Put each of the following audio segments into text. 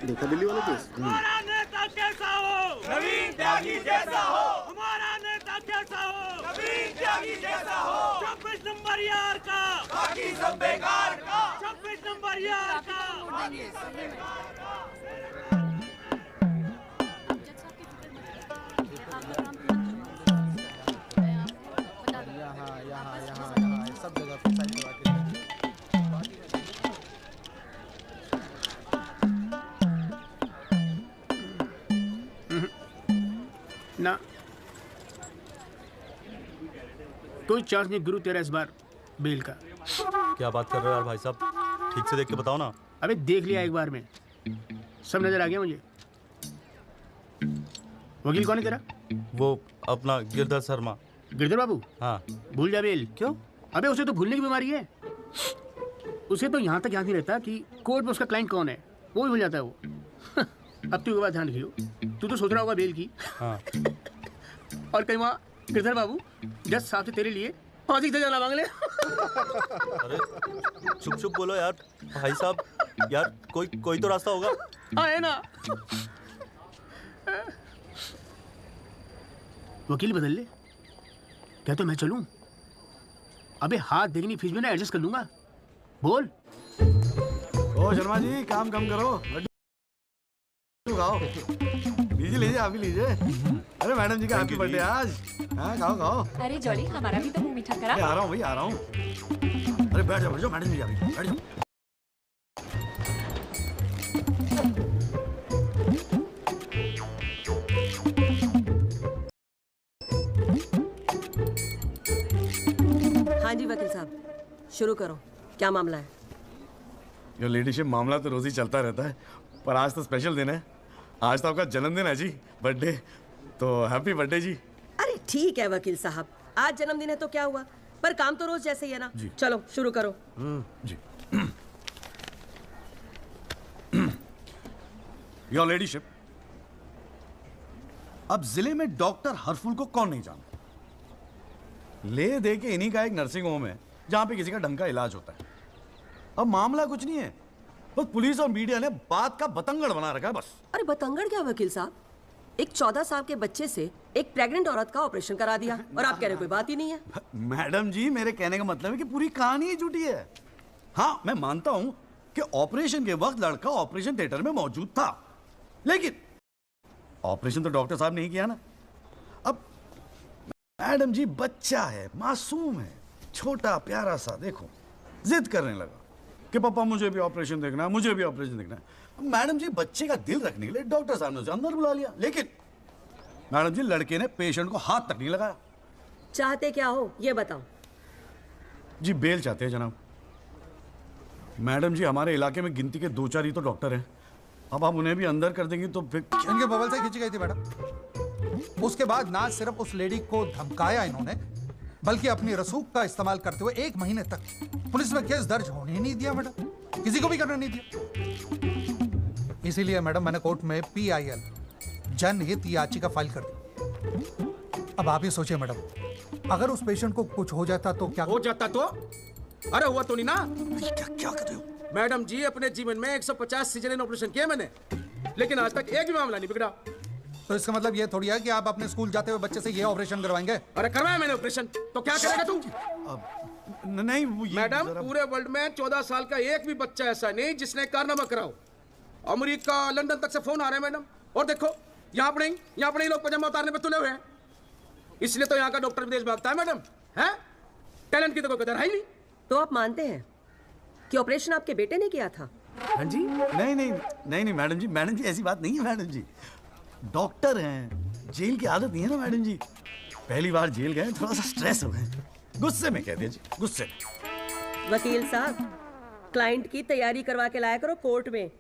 देखा दिल्ली वाला केस। हमारा नेता कैसा हो, नवीन त्यागी जैसा हो। हमारा नेता कैसा हो, नवीन त्यागी जैसा हो। 26 नंबर यार का, बाकी सब बेकार का। 26 नंबर यार का। यहाँ सब जगह पे साइन करवा के ना कोई चांस नहीं गुरु तेरा इस बार बेल का। क्या बात कर रहे हो यार भाई साहब, ठीक से देख के बताओ ना। अबे देख लिया एक बार में, सब नजर आ गया मुझे। वकील कौन है तेरा? वो अपना गिरधर शर्मा। गिरधर बाबू? हाँ। भूल जा बेल। क्यों? अबे उसे तो भूलने की बीमारी है। उसे तो यहाँ तक याद नहीं रहता कि कोर्ट में उसका क्लाइंट कौन है, वो भी भूल जाता है वो। अब तू एक बात ध्यान रखियो, तू तो सोच रहा होगा बेल की। हाँ। और कहीं वहाँ गिरधर बाबू जज साहब से तेरे लिए फांसी की सजा मांग ले। अरे चुप चुप बोलो यार भाई साहब, यार कोई तो रास्ता होगा। हाँ है ना। वकील बदल ले, क्या तो मैं चलूं? अबे हाथ देखनी फीस में ना एडजस्ट कर लूंगा। बोल। ओ शर्मा जी, काम कम करो, लड्डू खाओ। लीजिए आप भी लीजिए। अरे मैडम जी का हैप्पी बर्थडे आज। हाँ खाओ। अरे जॉली, हमारा भी तो मुंह मीठा करा। आ रहा हूँ भाई, आ रहा हूँ। अरे बैठ जाओ मैडम जी, बैठ जाओ। हाँ जी वकील साहब, शुरू करो, क्या मामला है? योर लेडीशिप, मामला तो रोज ही चलता रहता है, पर आज तो स्पेशल दिन है। आज तो आपका जन्मदिन है जी, बर्थडे। तो हैप्पी बर्थडे जी। अरे ठीक है वकील साहब, आज जन्मदिन है तो क्या हुआ, पर काम तो रोज जैसे ही है ना। चलो शुरू करो। जी। योर लेडीशिप, अब जिले में डॉक्टर हरफुल को कौन नहीं जानता? ले दे के इन्हीं का एक नर्सिंग होम है जहां पे किसी का ढंग का इलाज होता है। अब मामला कुछ नहीं है, बस पुलिस और मीडिया ने बात का बतंगड़ बना रखा है बस। अरे बतंगड़ क्या वकील साहब, एक 14 साल के बच्चे से एक प्रेग्नेंट औरत का ऑपरेशन करा दिया और आप कह रहे कोई बात ही नहीं है। मैडम जी, मेरे कहने का मतलब है कि पूरी कहानी ही झूठी है। हाँ, मैं मानता हूं कि ऑपरेशन के वक्त लड़का ऑपरेशन थिएटर में मौजूद था, लेकिन ऑपरेशन तो डॉक्टर साहब ने ही किया ना। अब मैडम जी, बच्चा है, मासूम है, छोटा प्यारा सा, देखो जिद करने लगा कि पापा मुझे भी ऑपरेशन देखना है, मुझे भी ऑपरेशन देखना है। मैडम जी, बच्चे का दिल रखने के लिए डॉक्टर साहब ने उसे अंदर बुला लिया, लेकिन मैडम जी लड़के ने पेशेंट को हाथ तक नहीं लगाया। चाहते क्या हो ये बताओ? जी बेल चाहते हैं जनाब। मैडम जी, हमारे इलाके में गिनती के 2-4 ही तो डॉक्टर हैं। अब आप उन्हें भी अंदर कर देंगे तो फिर इनके बबल से खींची गई थी मैडम। उसके बाद ना सिर्फ उस लेडी को धमकाया इन्होंने, बल्कि अपनी रसूख का इस्तेमाल करते हुए 1 महीने तक पुलिस में केस दर्ज होने ही नहीं दिया मैडम, किसी को भी करने नहीं दिया। इसीलिए मैडम मैंने कोर्ट में PIL जनहित याचिका फाइल कर दी। अब आप ही सोचिए मैडम, अगर उस पेशेंट को कुछ हो जाता तो क्या हो जाता? तो अरे हुआ तो नहीं ना। क्या कर रहे हो मैडम जी, अपने जीवन में 150 सिजेरियन ऑपरेशन किए मैंने, लेकिन आज तक एक भी मामला नहीं बिगड़ा। तो इसका मतलब ये थोड़ी है कि आप अपने स्कूल जाते हुए बच्चे से ये ऑपरेशन करवाएंगे? अरे करवाया मैंने ऑपरेशन, तो क्या करेगा तू? नहीं मैडम, पूरे वर्ल्ड में 14 साल का एक भी बच्चा ऐसा नहीं जिसने कारनामा कराओ। अमेरिका, लंदन तक से फोन आ रहे हैं मैडम, और देखो यहाँ पर ही लोग पजामा उतारने पे तुले हुए हैं। इसलिए तो यहाँ का डॉक्टर विदेश भागता है मैडम, है? टैलेंट की तो कोई कदर है ही नहीं। तो आप मानते हैं कि ऑपरेशन आपके बेटे ने किया था? हाँ जी। नहीं मैडम जी, ऐसी बात नहीं है मैडम जी। डॉक्टर हैं, जेल की आदत नहीं है ना मैडम जी। पहली बार जेल गए, थोड़ा सा स्ट्रेस हो गए, गुस्से में कह दिया जी, गुस्से में। वकील साहब, क्लाइंट की तैयारी करवा के लाया करो कोर्ट में।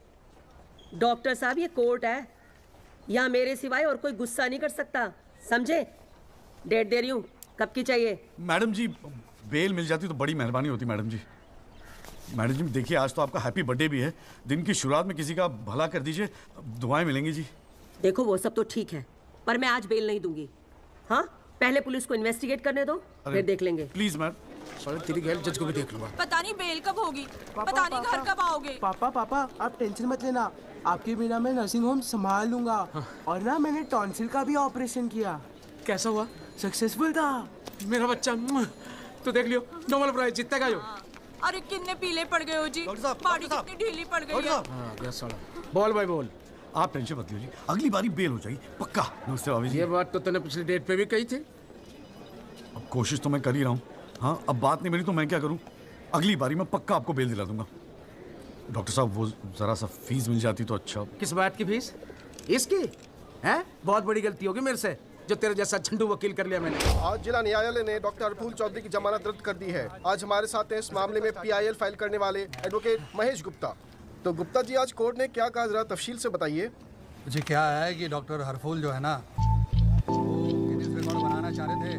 डॉक्टर साहब, ये कोर्ट है, यहाँ मेरे सिवाय और कोई गुस्सा नहीं कर सकता, समझे? डेट दे रही हूँ, कब की चाहिए? मैडम जी, बेल मिल जाती तो बड़ी मेहरबानी होती मैडम जी। मैडम जी देखिए, आज तो आपका हैप्पी बर्थडे भी है, दिन की शुरुआत में किसी का भला कर दीजिए, दुआएं मिलेंगी जी। देखो वो सब तो ठीक है, पर मैं आज बेल नहीं दूंगी। हाँ, पहले पुलिस को इन्वेस्टिगेट करने दो, फिर देख लेंगे। Please madam. साले तेरी गैल जज को भी देख लूंगा। पता नहीं बेल कब होगी, पता नहीं घर कब आओगे। पापा पापा आप टेंशन मत लेना, आपके बिना मैं नर्सिंग होम संभाल लूंगा। और ना मैंने टॉन्सिल का भी ऑपरेशन किया। कैसा हुआ? सक्सेसफुल था। मेरा बच्चा तो देख लियो, नोबेल प्राइज जीतेगा जो। अरे कितने पीले पड़ गए हो जी, बॉडी कितनी ढीली पड़ गई है। हाँ गया साला। बोल भाई बोल। आप टेंशन मत लीजिए, अगली बारी बेल हो जाएगी पक्का। नमस्ते भाभी जी। ये बात तो तूने पिछली डेट पे भी कही थी। अब कोशिश तो मैं कर ही रहा हूँ। हाँ, अब बात नहीं मिली तो मैं क्या करूँ? अगली बारी मैं पक्का आपको बेल दिला दूंगा। डॉक्टर साहब वो जरा सा फीस मिल जाती तो अच्छा। किस बात की फीस? इसकी है? बहुत बड़ी गलती होगी मेरे से जो तेरे जैसा झंडू वकील कर लिया मैंने। आज जिला न्यायालय ने डॉक्टर हरफूल चौधरी की जमानत रद्द कर दी है। आज हमारे साथ हैं इस मामले में PIL फाइल करने वाले एडवोकेट महेश गुप्ता। तो गुप्ता जी, आज कोर्ट ने क्या कहा, जरा तफसील से बताइए। जी क्या है कि डॉक्टर हरफूल जो है ना, वो गिनीज रिकॉर्ड बनाना चाह रहे थे,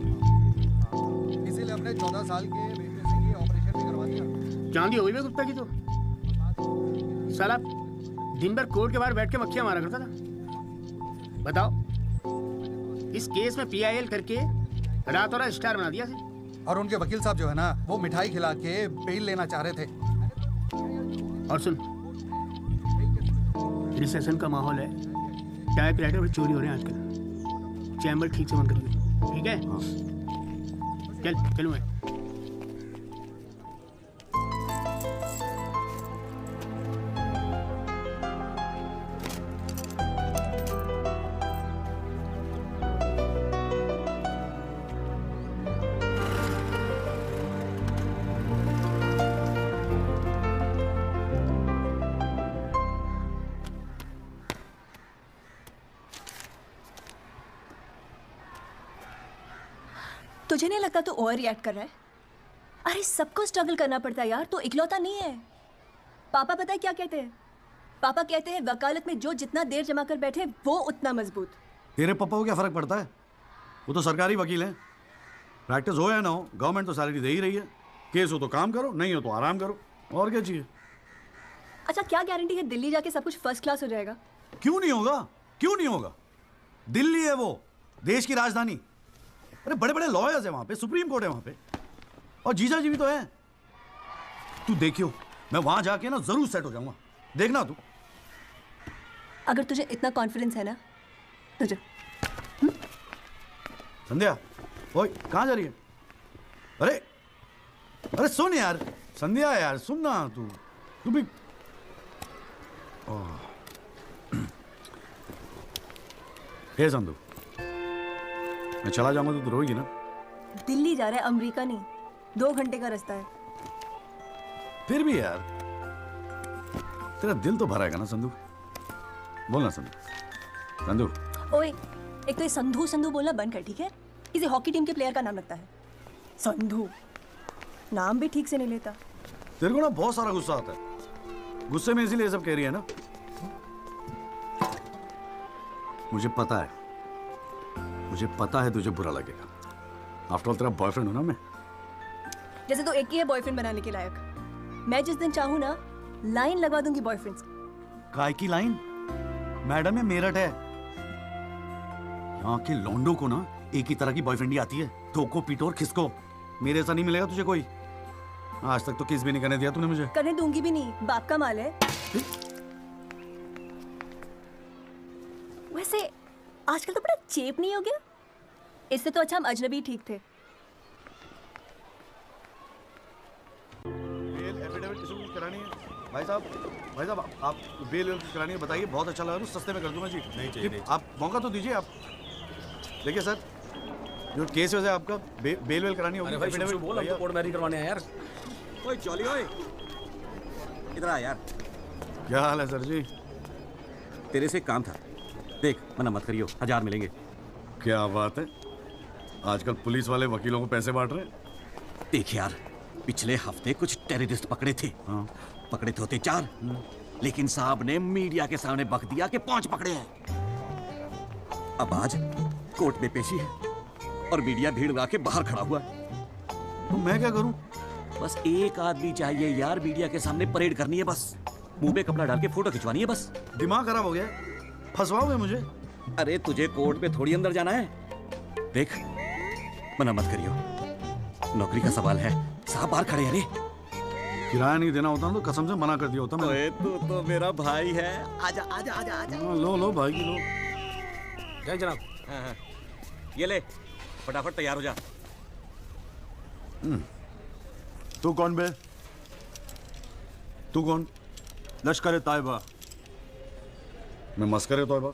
इसीलिए अपने 14 साल के बेटे से ये ऑपरेशन भी करवा दिया। चांदी हो गई बे गुप्ता की तो। साला दिन भर कोर्ट के बाहर बैठ के मक्खियां मारा करता था। बताओ, इस केस में PIL करके रात और रात स्टार बना दिया से। और उनके वकील साहब जो है ना, वो मिठाई खिला के बेल लेना चाह रहे थे। और सुन, रिसेशन का माहौल है, टाइप राइटर और चोरी हो रहे हैं आजकल। चैम्बर ठीक से बंद करिए, ठीक है? चल चलूँ मैं। तुझे नहीं लगता तू ओवर रिएक्ट कर रहा है? अरे सबको स्ट्रगल करना पड़ता है यार, तो इकलौता नहीं है। पापा पता है क्या कहते हैं? पापा कहते हैं वकालत में जो जितना देर जमा कर बैठे वो उतना मजबूत। तेरे पापा को क्या फर्क पड़ता है? वो तो सरकारी वकील हैं। प्रैक्टिस हो या ना हो, गवर्नमेंट तो सैलरी दे ही रही है। केस हो तो काम करो, नहीं हो तो आराम करो, और क्या चाहिए? अच्छा क्या गारंटी है दिल्ली जाके सब कुछ फर्स्ट क्लास हो जाएगा? क्यों नहीं होगा? क्यों नहीं होगा? दिल्ली है वो, देश की राजधानी। अरे बड़े बड़े लॉयर्स हैं वहां पे, सुप्रीम कोर्ट है वहां पे, और जीजा जी भी तो है। तू देखियो, मैं वहां जाके ना जरूर सेट हो जाऊंगा, देखना तू। अगर तुझे इतना कॉन्फिडेंस है ना, तुझे। संध्या, ओए कहाँ जा रही है? अरे अरे सुन यार, संध्या यार सुन ना, तू भी। हे संधू, मैं चला जाऊंगा तो तू रोएगी ना? दिल्ली जा रहा है, अमेरिका नहीं। 2 घंटे का रास्ता है। फिर भी यार, तेरा दिल तो भराएगा ना संधू? बोल ना संधू। संधू ओए, एक तो ये संधू संधू बोलना बंद कर, ठीक है? किसी हॉकी टीम के प्लेयर का नाम लगता है संधू। नाम भी ठीक से नहीं लेता। तेरे को ना बहुत सारा गुस्सा आता है, गुस्से में इसीलिए सब कह रही है ना? मुझे पता है तुझे बुरा लगेगा। आफ्टर ऑल तेरा बॉयफ्रेंड हूं ना मैं। जैसे तो एक ही है बॉयफ्रेंड बनाने के लायक। मैं जिस दिन चाहूँ ना, लाइन लगवा दूंगी बॉयफ्रेंड्स। काय की लाइन? मैडम ये मेरठ है, यहाँ के लौंडों को ना एक ही तरह की बॉयफ्रेंड ही आती है, ठोको पीटो और खिसको। मेरे ऐसा नहीं मिलेगा तुझे कोई। आज तक तो किस भी नहीं करने दिया तूने मुझे। करने दूंगी भी नहीं, बाप का माल है। वैसे आजकल तो बड़ा चेप नहीं हो गया? इससे तो अच्छा हम अजनबी ठीक थे। बेल एफिडेविट किसी करानी है? भाई साहब आप बेल करानी है, बताइए। बहुत अच्छा लगा, सस्ते में कर दूंगा जी। नहीं चाहिए। आप मौका तो दीजिए। आप देखिए सर, जो केस है आपका, बेल वेल करानी होगी। भाई शुभ बोल, हम तो कोर्ट मैरिज करवाने हैं यार। ओए चौली ओए, इधर आ यार। क्या हाल है सर जी? तेरे से एक काम था, देख मना मत करियो, 1000 मिलेंगे। क्या बात है, आजकल पुलिस वाले वकीलों को पैसे बांट रहे हैं। देख यार, पिछले हफ्ते कुछ टेररिस्ट पकड़े थे। हाँ। पकड़े तो होते 4, लेकिन साहब ने मीडिया के सामने बक दिया कि 5 पकड़े हैं। अब आज कोर्ट में पेशी है और मीडिया भीड़ लगा के बाहर खड़ा हुआ है। तो मैं क्या करूं? बस एक आदमी चाहिए यार, मीडिया के सामने परेड करनी है, बस मुंह पे कपड़ा डाल के फोटो खिंचवानी है बस। दिमाग खराब हो गया, फंसवाओगे मुझे? अरे तुझे कोर्ट में थोड़ी अंदर जाना है। देख मना मत करियो, नौकरी का सवाल है, साहब बाहर खड़े हैं रे। किराया नहीं देना होता ना तो कसम से मना कर दिया होता मैं। ओए तू तो मेरा भाई है। आजा आजा आजा आजा। लो लो भाई की लो। जय जनाब। हाँ। ये ले, फटाफट तैयार हो जा। तू कौन बे? तू कौन? लश्कर तायबा। मैं मस्कर तोयबा।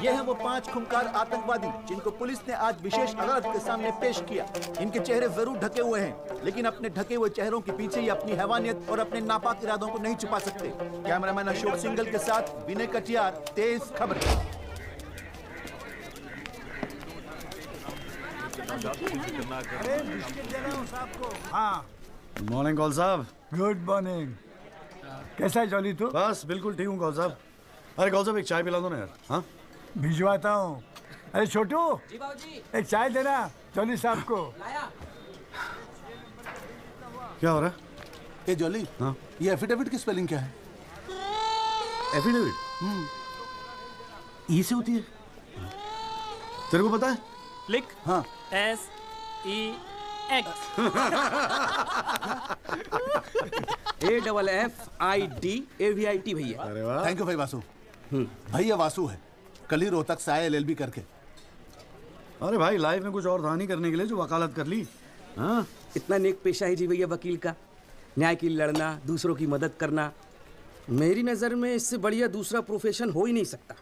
ये हैं वो 5 खूंखार आतंकवादी जिनको पुलिस ने आज विशेष अदालत के सामने पेश किया। इनके चेहरे जरूर ढके हुए हैं, लेकिन अपने ढके हुए चेहरों के पीछे ये अपनी हैवानियत और अपने नापाक इरादों को नहीं छुपा सकते। कैमरामैन अशोक सिंगल के साथ विनय कटियार, तेज खबर। हाँ, गुड मॉर्निंग कौल साहब। Good morning. कैसा है जॉली तू? बस बिल्कुल ठीक हूँ कौल साहब। अरे कौल साहब एक चाय पिला दो ना यार। हाँ भिजवाता हूँ। अरे छोटू, एक चाय देना जॉली साहब को। क्या हो रहा है? ए जॉली, हाँ ये एफिडेविट की स्पेलिंग क्या है? एफिडेविट ई से होती है। तेरे को पता है? लिख। हाँ। SEX। AFFIDAVIT भैया। अरे वाह। थैंक यू भाई वासु। भैया वासु है, कल ही रोहतक से आए LLB करके। अरे भाई लाइफ में कुछ और था नहीं करने के लिए जो वकालत कर ली। हाँ इतना नेक पेशा है जी भैया वकील का, न्याय के लिए लड़ना, दूसरों की मदद करना। मेरी नज़र में इससे बढ़िया दूसरा प्रोफेशन हो ही नहीं सकता।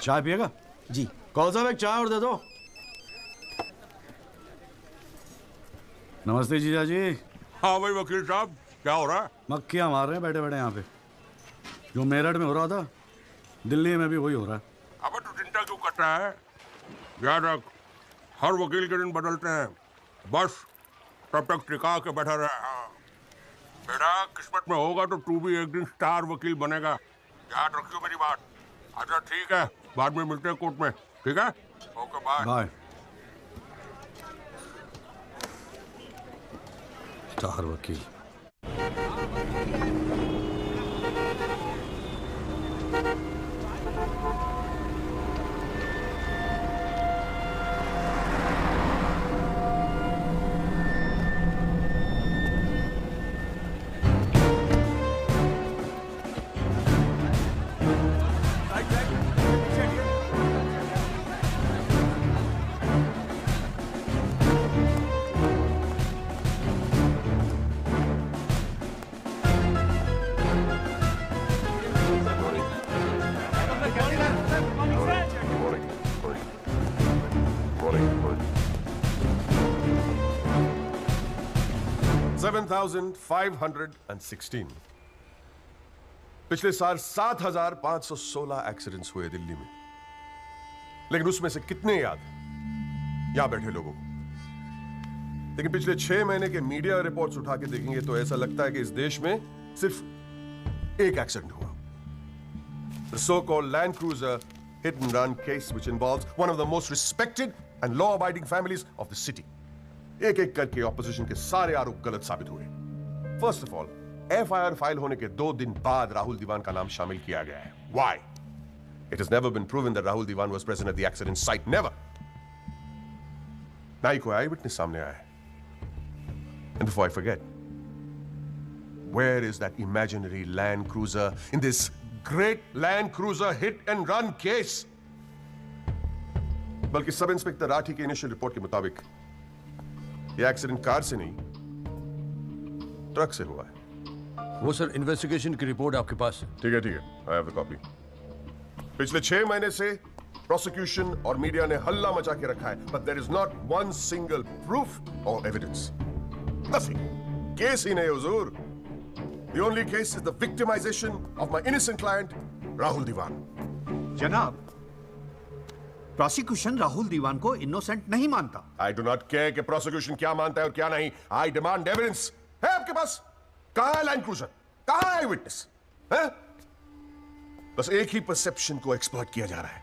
चाय पिएगा? जी। कौन साहब एक चाय और दे दो। नमस्ते जीजा जी। हाँ भाई वकील साहब, क्या हो रहा है? मक्खियाँ मार रहे हैं बैठे बैठे यहाँ पे। जो मेरठ में हो रहा था दिल्ली में भी वही हो रहा है। अब तू चिंता क्यों कर रहा है? याद रख, हर वकील के दिन बदलते हैं, बस तब तक टिका के बैठा रहे। हाँ बेटा, किस्मत में होगा तो तू भी एक दिन स्टार वकील बनेगा। याद रखियो मेरी बात। अच्छा ठीक है, बाद में मिलते हैं कोर्ट में, ठीक है? Okay bye. बाय। स्टार वकील। $7,516। पिछले साल 7,516 एक्सीडेंट्स हुए दिल्ली में, लेकिन उसमें से कितने याद यहां बैठे लोगों को? लेकिन पिछले 6 महीने के मीडिया रिपोर्ट्स उठा के देखेंगे तो ऐसा लगता है कि इस देश में सिर्फ एक एक्सीडेंट हुआ। The so-called Land Cruiser hit and run case, which involves one of the most respected and law-abiding families of the city. एक एक करके ऑपोजिशन के सारे आरोप गलत साबित हुए। First of all, FIR file होने के 2 दिन बाद राहुल दीवान का नाम शामिल किया गया है। Why? It has never been proven that Rahul Diwan was present at the accident site. Never. ना ही कोई eyewitness सामने आया है। And before I forget, where is that imaginary Land Cruiser in this great Land Cruiser hit and run case? बल्कि sub inspector Rathi के initial report के मुताबिक ये एक्सीडेंट कार से नहीं, ट्रक से हुआ है। वो सर इन्वेस्टिगेशन की रिपोर्ट आपके पास है? ठीक है, आई हैव द कॉपी। पिछले 6 महीने से प्रोसिक्यूशन और मीडिया ने हल्ला मचा के रखा है, but there is not one single proof और एविडेंस। नथिंग। केस ही नहीं हुजूर। The only case is the victimization of my innocent client Rahul Diwan. जनाब, प्रोसिक्यूशन राहुल दीवान को इनोसेंट नहीं मानता। आई डू नॉट केयर कि प्रोसिक्यूशन क्या मानता है और क्या नहीं। I demand evidence. है आपके पास? कहां है लैंड क्रूजर? कहां है विटनेस? बस एक ही परसेप्शन को एक्सप्लॉइट किया जा रहा है।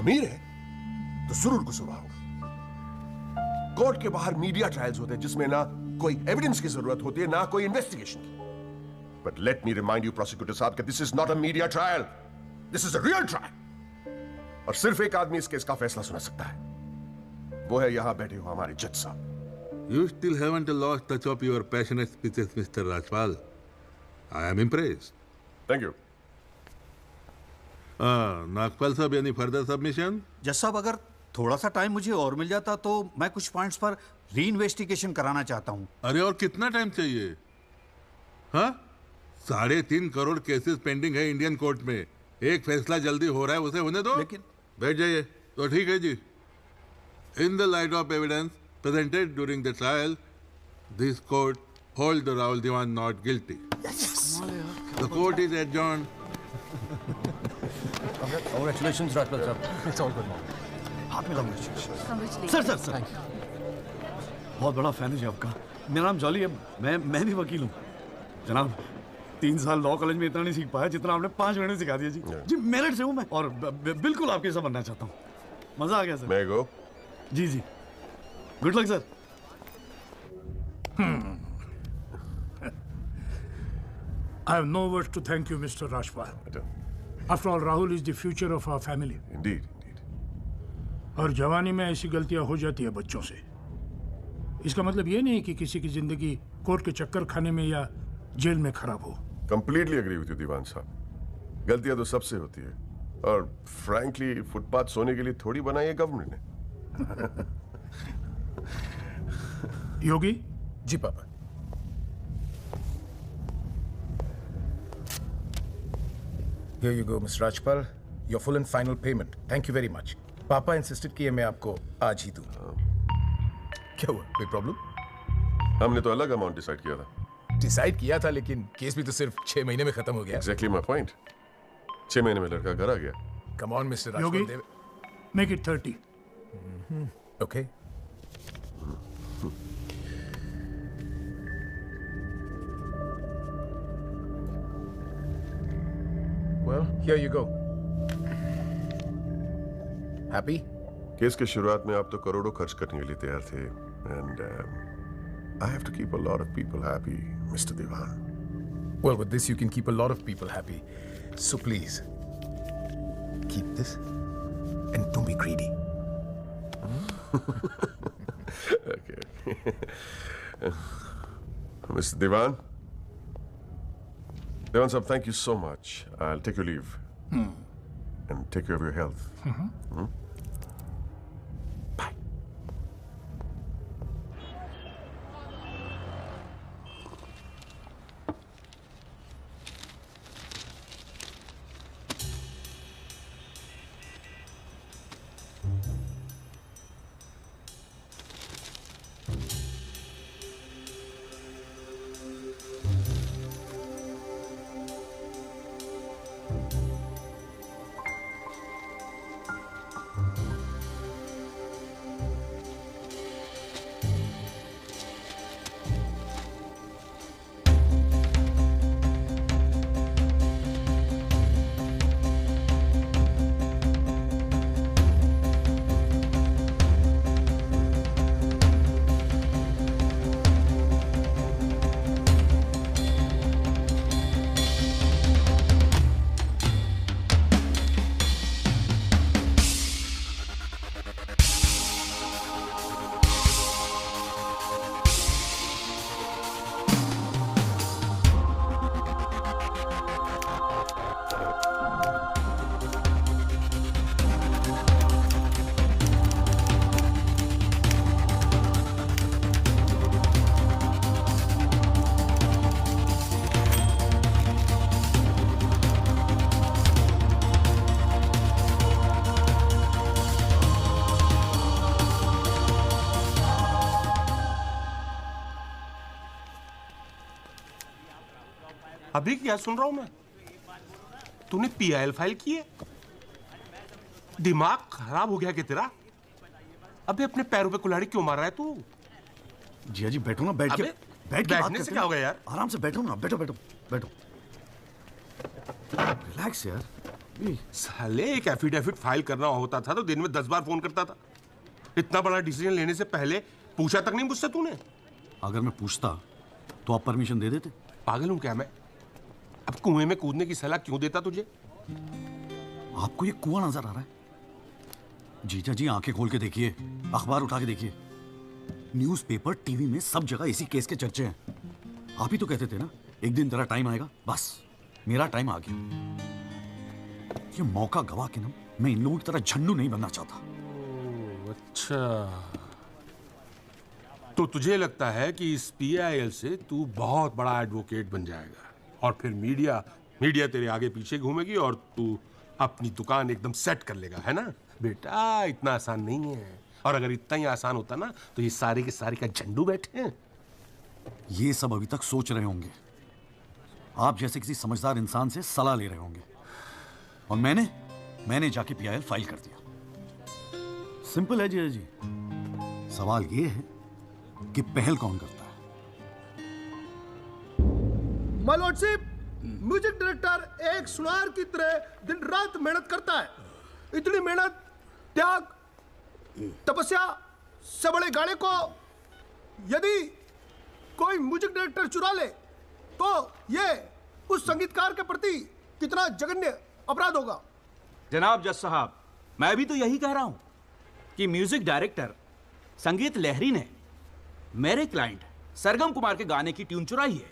अमीर है तो जरूर कसूरवार होगा। कोर्ट के बाहर मीडिया ट्रायल्स होते हैं जिसमें ना कोई एविडेंस की जरूरत होती है ना कोई इन्वेस्टिगेशन की। But let me remind you prosecutor साहब कि this is not a media trial, this is a real trial. और सिर्फ एक आदमी इस केस का फैसला सुना सकता है, वो है यहाँ बैठे हो हमारे जज साहब। You still haven't lost touch of your passionate speeches, Mr. Rajpal. I am impressed. Thank you. Nagpal साहब, any further submission? जज साहब, अगर थोड़ा सा टाइम मुझे और मिल जाता तो मैं कुछ पॉइंट्स पर री इन्वेस्टिगेशन कराना चाहता हूँ। अरे और कितना टाइम चाहिए? हाँ, 3.5 करोड़ केसेस पेंडिंग है इंडियन कोर्ट में। एक फैसला जल्दी हो रहा है, उसे होने दो। लेकिन बैठ जाइए। तो ठीक है जी। In the light of evidence presented during the trial, this court holds the Rahul Diwan not guilty. Yes. The court is adjourned. Congratulations, Rajpal sir. It's all good. हाथ में congratulations. सर सर सर, बहुत बड़ा fan है जी आपका। मेरा नाम jolly है, मैं भी वकील हूँ। जनाब, 3 साल लॉ कॉलेज में इतना नहीं सीख पाया जितना आपने 5 महीने सिखा दिया जी। जी मेरिट से हूँ मैं, और बिल्कुल आपके जैसा बनना चाहता हूँ। मजा आ गया सर। मैं गो। जी जी, good luck sir. I have no words to thank you, Mr. Rajpal. After all, Rahul is the future of our family. Indeed. और जवानी में ऐसी गलतियां हो जाती है बच्चों से। इसका मतलब ये नहीं कि किसी की जिंदगी कोर्ट के चक्कर खाने में या जेल में खराब हो। कंप्लीटली एग्री विद यू दीवान साहब। गलतियां तो सबसे होती है, और फ्रैंकली फुटपाथ सोने के लिए थोड़ी बनाई है गवर्नमेंट ने। योगी जी पापा। Here you go, Mr. Rajpal. Your full and final payment. Thank you very much. पापा इंसिस्टेड किए मैं आपको आज ही दूं। क्या हुआ, कोई प्रॉब्लम? हमने तो अलग अमाउंट डिसाइड किया था। डिसाइड किया था, लेकिन केस भी तो सिर्फ 6 महीने में खत्म हो गया। Exactly my point. 6 महीने में लड़का घर आ गया। Come on, Mr. Rajpal. Yogi, make it 30. Okay. Well, here you go. Happy? Case के शुरुआत में आप तो करोड़ों खर्च करने के लिए तैयार थे, and I have to keep a lot of people happy, Mr. Diwan. Well, with this you can keep a lot of people happy. So please, keep this and don't be greedy. Okay. Mr. Diwan? Diwan sahab, thank you so much. I'll take your leave. And take care of your health. Bye. अभी क्या सुन रहा हूं मैं? तूने PIL file की है? दिमाग खराब हो गया क्या तेरा? अबे अपने पैरों पे कुल्हाड़ी क्यों मार रहा है तू? जी बैठो ना, बैठ के बैठने से क्या हो गया यार? आराम से बैठो ना, बैठो बैठो बैठो। रिलैक्स यार। साले, एक एफिडेविट फाइल करना होता था तो दिन में 10 बार फोन करता था। इतना बड़ा डिसीजन लेने से पहले पूछा तक नहीं मुझसे तूने? अगर मैं पूछता तो आप परमिशन दे देते? पागल हूं क्या मैं? अब कुएं में कूदने की सलाह क्यों देता तुझे? आपको ये कुआं नजर आ रहा है? जीजा जी आंखें खोल के देखिए, अखबार उठा के देखिए, न्यूज़पेपर, टीवी में सब जगह इसी केस के चर्चे हैं। आप ही तो कहते थे ना एक दिन तेरा टाइम आएगा। बस मेरा टाइम आ गया। ये मौका गवा के ना मैं इन लोगों की तरह झंडू नहीं बनना चाहता। अच्छा, तो तुझे लगता है कि इस PIL से तू बहुत बड़ा एडवोकेट बन जाएगा और फिर मीडिया तेरे आगे पीछे घूमेगी और तू अपनी दुकान एकदम सेट कर लेगा, है ना? बेटा इतना आसान नहीं है, और अगर इतना ही आसान होता ना तो ये सारे के सारे का झंडू बैठे हैं। ये सब अभी तक सोच रहे होंगे, आप जैसे किसी समझदार इंसान से सलाह ले रहे होंगे, और मैंने जाके PIL फाइल कर दिया। सिंपल है जीजा जी, सवाल ये है कि पहल कौन करता है। माय लॉर्डशिप, म्यूजिक डायरेक्टर एक सुनार की तरह दिन रात मेहनत करता है। इतनी मेहनत, त्याग, तपस्या से बड़े गाने को यदि कोई म्यूजिक डायरेक्टर चुरा ले तो ये उस संगीतकार के प्रति कितना जघन्य अपराध होगा। जनाब जज साहब, मैं भी तो यही कह रहा हूं कि म्यूजिक डायरेक्टर संगीत लहरी ने मेरे क्लाइंट सरगम कुमार के गाने की ट्यून चुराई है।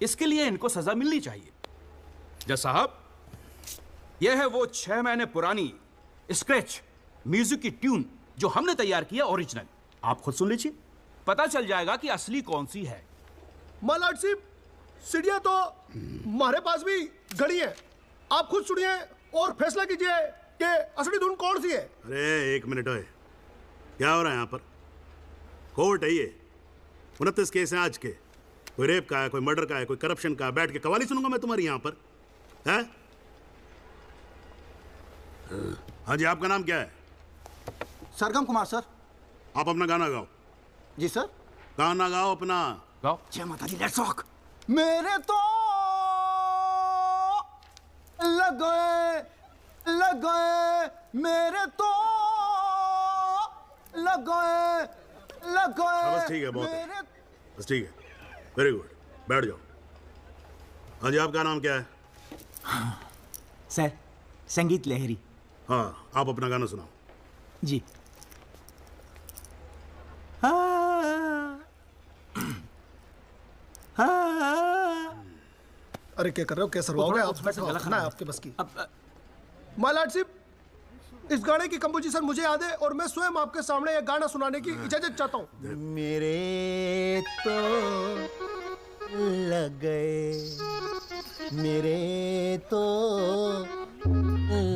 इसके लिए इनको सजा मिलनी चाहिए। जज साहब, यह है वो 6 महीने पुरानी स्क्रैच म्यूजिक की ट्यून जो हमने तैयार किया ओरिजिनल। आप खुद सुन लीजिए, पता चल जाएगा कि असली कौन सी है। माय लॉर्डशिप, सीढ़ियां तो हमारे पास भी घड़ी है, आप खुद सुनिए और फैसला कीजिए कि असली धुन कौन सी है। अरे एक मिनट है, क्या हो रहा है यहाँ पर? कोर्ट है ये, 29 केस हैं आज के। कोई रेप का है, कोई मर्डर का है, कोई करप्शन का है। बैठ के कवाली सुनूंगा मैं तुम्हारी यहाँ पर, है? हाँ जी, आपका नाम क्या है? सरगम कुमार सर। आप अपना गाना गाओ। जी सर। गाना गाओ अपना। गाओ। जय माता दी, लेट्स रॉक। मेरे तो लग गए मेरे तो लग गए। बस ठीक है, बहुत है, बस ठीक है, वेरी गुड, बैठ जाओ। हाँ जी, आपका नाम क्या है? सर, संगीत लहरी। हाँ, आप अपना गाना सुनाओ। जी। अरे क्या कर रहे हो, कैसे हो गए आप? है आपके बस की। माय लॉर्डशिप, इस गाने की कंपोजिशन मुझे याद है और मैं स्वयं आपके सामने यह गाना सुनाने की इजाजत चाहता हूँ। मेरे तो लग गए, मेरे तो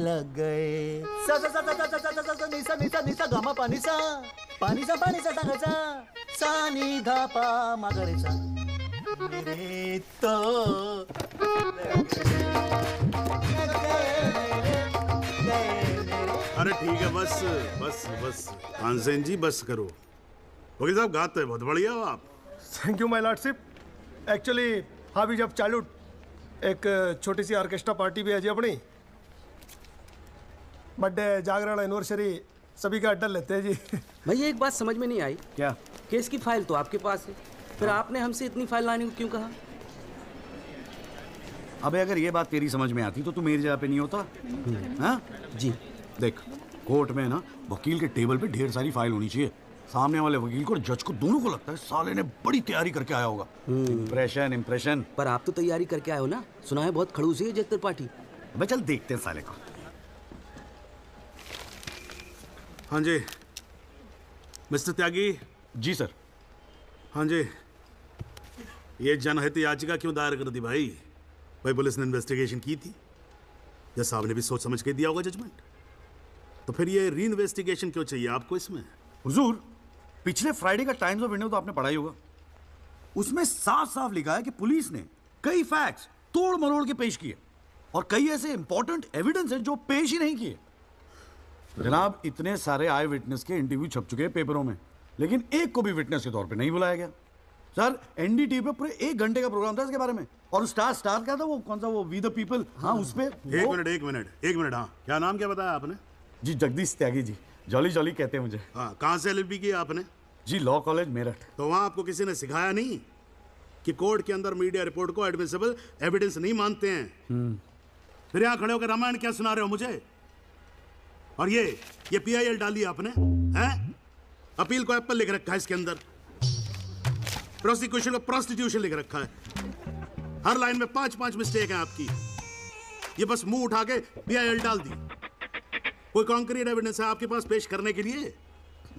लग गए। सा सा सा सा सा सा सा सा निसा निसा निसा गामा पानी सा पानी सा सा सा नी धा पा मगरे सा। मेरे तो अरे ठीक है, बस बस बस तानसेन जी, बस करो। वकील साहब, गाते हैं बहुत बढ़िया हो आप। Thank you my lordship. Actually हाँ भी जब चालू एक छोटी सी ऑर्केस्ट्रा पार्टी भी है जी अपनी। बर्थडे, जागरण, एनिवर्सरी सभी का अड्डा लेते हैं जी। भैया एक बात समझ में नहीं आई। क्या? केस की फाइल तो आपके पास है, फिर आपने हमसे इतनी फाइल लाने को क्यों कहा? अबे अगर ये बात तेरी समझ में आती तो तू मेरी जगह पे नहीं होता। हाँ जी। देख, कोर्ट में ना वकील के टेबल पे ढेर सारी फाइल होनी चाहिए। सामने वाले वकील को और जज को दोनों को लगता है साले ने बड़ी तैयारी करके आया होगा। इम्प्रेशन। पर आप तो तैयारी करके आए हो ना, सुना है बहुत खड़ूस है जज त्रिपाठी। अबे चल देखते हैं साले को। हाँ जी मिस्टर त्यागी। जी सर। हाँ जी, ये जनहित याचिका क्यों दायर कर दी भाई? भाई पुलिस ने इन्वेस्टिगेशन की थी, जज साहब ने भी सोच समझ के दिया होगा जजमेंट, तो फिर ये री इन्वेस्टिगेशन क्यों चाहिए आपको इसमें? हुजूर, पिछले फ्राइडे का टाइम्स ऑफ इंडिया तो आपने पढ़ा ही होगा। उसमें साफ साफ लिखा है कि पुलिस ने कई फैक्ट्स तोड़ मरोड़ के पेश किए और कई ऐसे इंपॉर्टेंट एविडेंस हैं जो पेश ही नहीं किए। जनाब, इतने सारे आई विटनेस के इंटरव्यू छप चुके हैं पेपरों में, लेकिन एक को भी विटनेस के तौर पे नहीं बुलाया गया। सर, एनडीटीवी पे पूरे 1 घंटे का प्रोग्राम था इसके बारे में, और स्टार क्या था वो, कौन सा वो, वी द पीपल। हाँ, उस पे एक मिनट। हाँ, क्या नाम क्या बताया आपने? जी जगदीश त्यागी जी। जॉली जॉली कहते हैं मुझे। हाँ, कहाँ से LLB की आपने? जी लॉ कॉलेज मेरठ। तो वहाँ आपको किसी ने सिखाया नहीं कि कोर्ट के अंदर मीडिया रिपोर्ट को एडमिसिबल एविडेंस नहीं मानते हैं? फिर यहाँ खड़े होकर रामायण क्या सुना रहे हो मुझे? और ये PIL डाली आपने, हैं? अपील को एप्पल लिख रखा है इसके अंदर, प्रोसिक्यूशन को प्रोस्टिट्यूशन लिख रखा है। हर लाइन में 5-5 मिस्टेक है आपकी। ये बस मुंह उठा के PIL डाल दी। कोई कॉन्क्रीट एविडेंस है आपके पास पेश करने के लिए?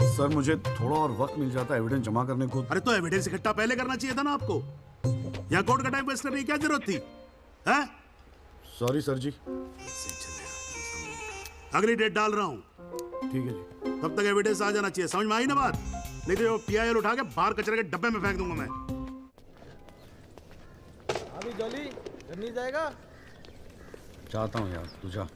सर मुझे थोड़ा और वक्त मिल जाता एविडेंस जमा करने को। अरे तो एविडेंस इकट्ठा पहले करना चाहिए था ना आपको। यहाँ कोर्ट का टाइम वेस्ट करने की क्या जरूरत थी, हैं? सॉरी सर जी। अगली डेट डाल रहा हूँ, ठीक है जी। तब तक एविडेंस आ जाना चाहिए, समझ में आई ना बात? नहीं तो PIL उठा के बाहर कचरे के डब्बे में फेंक दूंगा मैं। अभी जॉली घर नहीं जाएगा? चाहता हूँ यार, तू जा।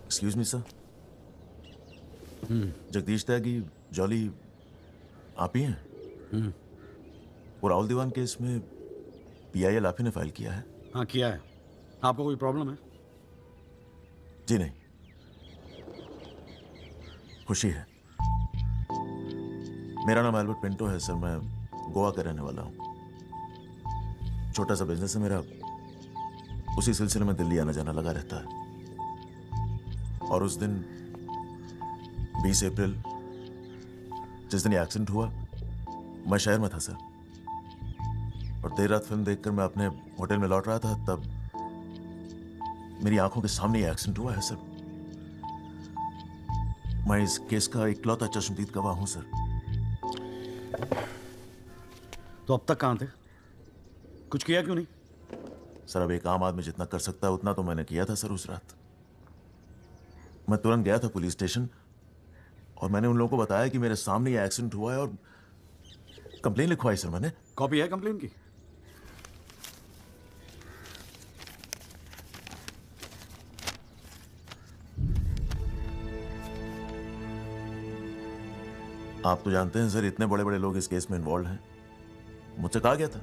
एक्सक्यूज मी सर, जगदीश त्यागी जॉली आप ही हैं? वो राहुल दीवान केस में PIL आप ही ने फाइल किया है? हाँ किया है। आपको कोई प्रॉब्लम है? जी नहीं, खुशी है। मेरा नाम एल्बर्ट पिंटो है सर, मैं गोवा का रहने वाला हूँ। छोटा सा बिजनेस है मेरा, उसी सिलसिले में दिल्ली आना जाना लगा रहता है। और उस दिन 20 अप्रैल जिस दिन ये एक्सीडेंट हुआ, मैं शहर में था सर, और देर रात फिल्म देखकर मैं अपने होटल में लौट रहा था, तब मेरी आंखों के सामने ये एक्सीडेंट हुआ है सर। मैं इस केस का इकलौता चश्मदीद गवाह हूं सर। तो अब तक कहां थे? कुछ किया क्यों नहीं? सर अब एक आम आदमी जितना कर सकता है उतना तो मैंने किया था सर। उस रात मैं तुरंत गया था पुलिस स्टेशन और मैंने उन लोगों को बताया कि मेरे सामने ये एक्सीडेंट हुआ है और कंप्लेन लिखवाई सर मैंने। कॉपी है कंप्लेन की? आप तो जानते हैं सर, इतने बड़े बड़े लोग इस केस में इन्वॉल्व हैं। मुझसे कहा गया था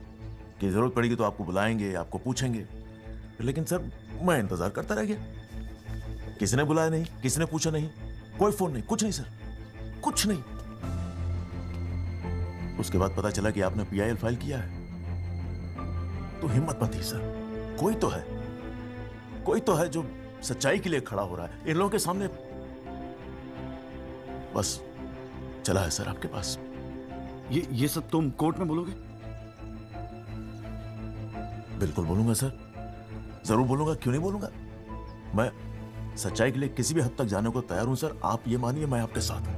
कि जरूरत पड़ेगी तो आपको बुलाएंगे, आपको पूछेंगे, लेकिन सर मैं इंतजार करता रह गया। किसी ने बुलाया नहीं, किसी ने पूछा नहीं, कोई फोन नहीं, कुछ नहीं सर, कुछ नहीं। उसके बाद पता चला कि आपने PIL फाइल किया है। तो हिम्मत मत थी सर, कोई तो है जो सच्चाई के लिए खड़ा हो रहा है इन लोगों के सामने। बस चला है सर आपके पास। ये सब तुम कोर्ट में बोलोगे? बिल्कुल बोलूंगा सर, जरूर बोलूंगा, क्यों नहीं बोलूंगा। मैं सच्चाई के लिए किसी भी हद तक जाने को तैयार हूं सर। आप ये मानिए मैं आपके साथ हूं।